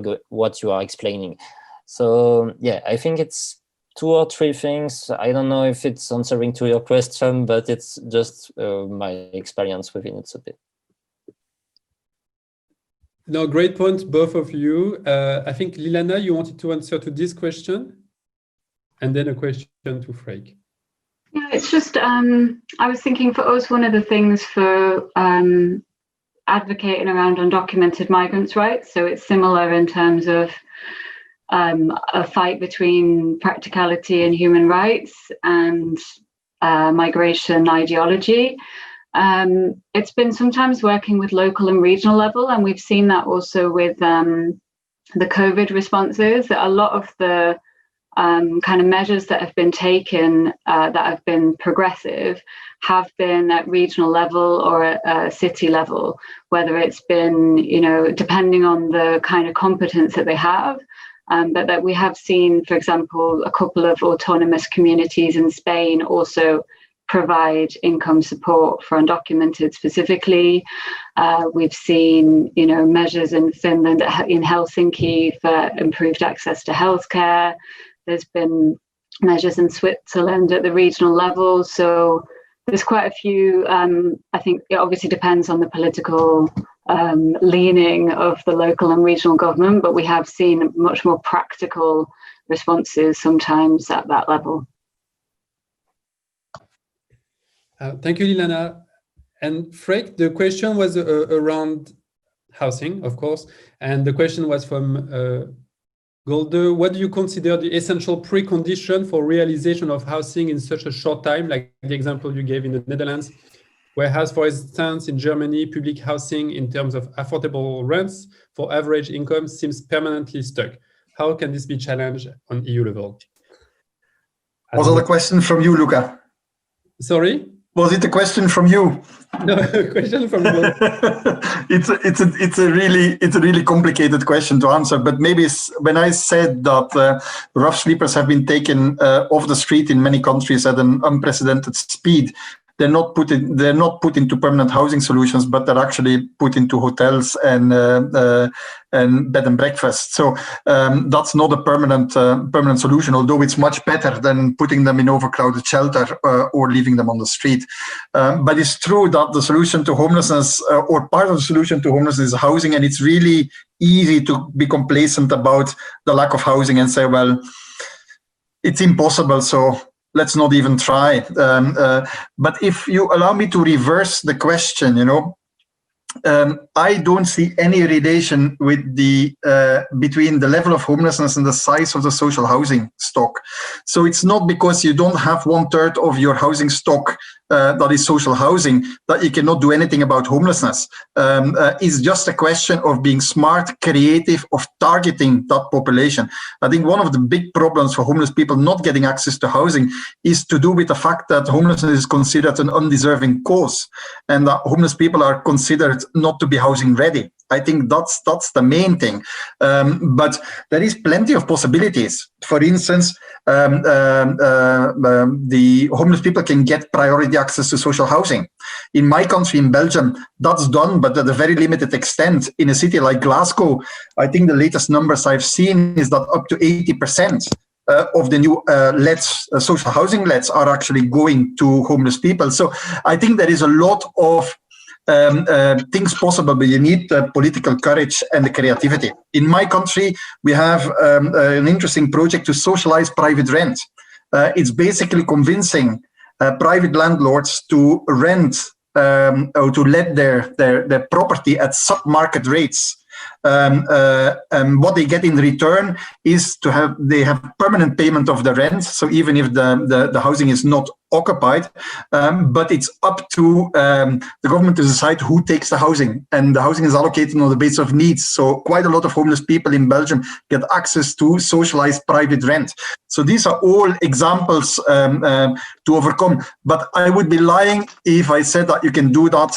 are explaining? So I think it's 2 or 3 things. I don't know if it's answering to your question, but it's just my experience within UTSOPI. No, great point, both of you. I think Lilana, you wanted to answer to this question, and then a question to Freek. Yeah, it's just, I was thinking for us, one of the things for advocating around undocumented migrants' rights, so it's similar in terms of a fight between practicality and human rights and migration ideology. It's been sometimes working with local and regional level, and we've seen that also with the COVID responses, that a lot of the kind of measures that have been taken that have been progressive have been at regional level or at a city level, whether it's been, depending on the kind of competence that they have. But that we have seen, for example, a couple of autonomous communities in Spain also provide income support for undocumented specifically. We've seen, measures in Finland, in Helsinki, for improved access to healthcare. There's been measures in Switzerland at the regional level. So there's quite a few. I think it obviously depends on the political leaning of the local and regional government, but we have seen much more practical responses sometimes at that level. Thank you, Lilana. And Freek, the question was around housing, of course, and the question was from Golde. What do you consider the essential precondition for realization of housing in such a short time, like the example you gave in the Netherlands, whereas, for instance, in Germany, public housing in terms of affordable rents for average income seems permanently stuck. How can this be challenged on EU level? Was it a question from you, Luca? Sorry? Was it a question from you? No, a question from you. It's a really complicated question to answer. But maybe when I said that rough sleepers have been taken off the street in many countries at an unprecedented speed, they're not put into permanent housing solutions, but they're actually put into hotels and bed and breakfast. So that's not a permanent solution, although it's much better than putting them in overcrowded shelter or leaving them on the street. But it's true that the solution to homelessness, or part of the solution to homelessness, is housing, and it's really easy to be complacent about the lack of housing and say, well, it's impossible, so let's not even try. But if you allow me to reverse the question, I don't see any relation with between the level of homelessness and the size of the social housing stock. So it's not because you don't have 1/3 of your housing stock that is social housing that you cannot do anything about homelessness. It's just a question of being smart, creative, of targeting that population. I think one of the big problems for homeless people not getting access to housing is to do with the fact that homelessness is considered an undeserving cause, and that homeless people are considered not to be housing ready. I think that's the main thing. But there is plenty of possibilities. For instance, the homeless people can get priority access to social housing. In my country, in Belgium, that's done, but at a very limited extent. In a city like Glasgow, I think the latest numbers I've seen is that up to 80% of the new social housing lets are actually going to homeless people. So I think there is a lot of things possible, but you need political courage and the creativity. In my country, we have an interesting project to socialize private rent. It's basically convincing private landlords to rent or to let their property at sub-market rates. What they get in return is they have permanent payment of the rent. So even if the housing is not occupied, but it's up to the government to decide who takes the housing, and the housing is allocated on the basis of needs. So quite a lot of homeless people in Belgium get access to socialized private rent. So these are all examples to overcome. But I would be lying if I said that you can do that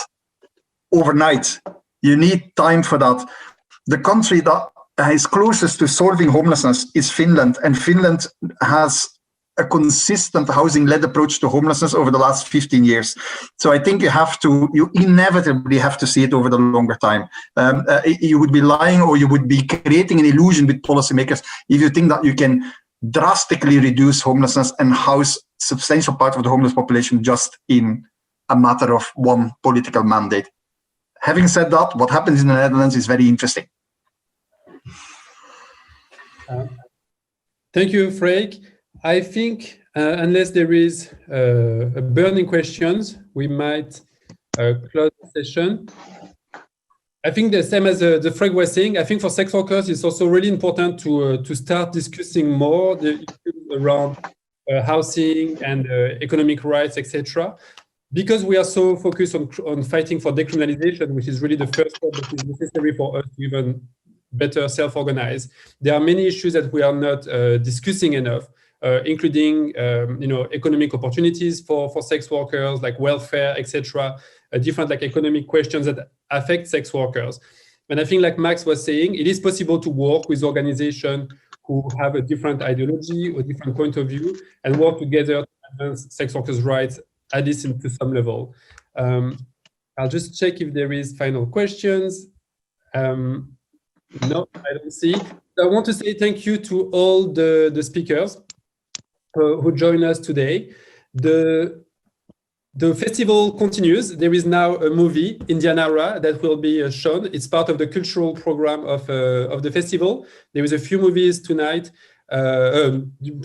overnight. You need time for that. The country that is closest to solving homelessness is Finland, and Finland has a consistent housing-led approach to homelessness over the last 15 years. So I think you inevitably have to see it over the longer time. You would be lying, or you would be creating an illusion with policymakers if you think that you can drastically reduce homelessness and house substantial part of the homeless population just in a matter of one political mandate. Having said that, what happens in the Netherlands is very interesting. Thank you, Freek. I think unless there is a burning questions, we might close the session. I think the same as the Freek was saying, I think for sex workers, it's also really important to start discussing more the issues around housing and economic rights, etc. Because we are so focused on fighting for decriminalization, which is really the first step that is necessary for us to even better self-organize. There are many issues that we are not discussing enough, including economic opportunities for sex workers, like welfare, etc. Different economic questions that affect sex workers. And I think, like Max was saying, it is possible to work with organizations who have a different ideology or different point of view and work together to advance sex workers' rights, at least to some level. I'll just check if there is final questions. No, I don't see. I want to say thank you to all the speakers. who join us today. The festival continues. There is now a movie, Indianara, that will be shown. It's part of the cultural program of the festival. There is a few movies tonight, a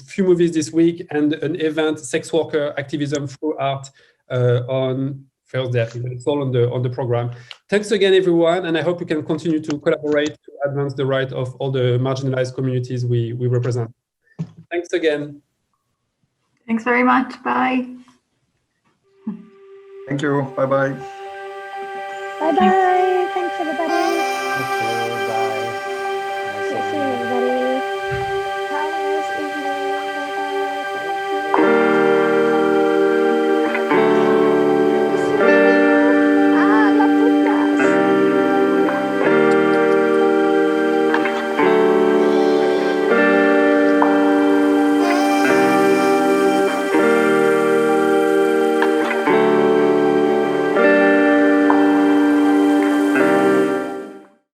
few movies this week, and an event, sex worker activism through art, on Thursday. It's all on the program. Thanks again, everyone, and I hope we can continue to collaborate to advance the right of all the marginalized communities we represent. Thanks again. Thanks very much. Bye. Thank you. Bye-bye. Bye-bye. Thanks, everybody. Thank you.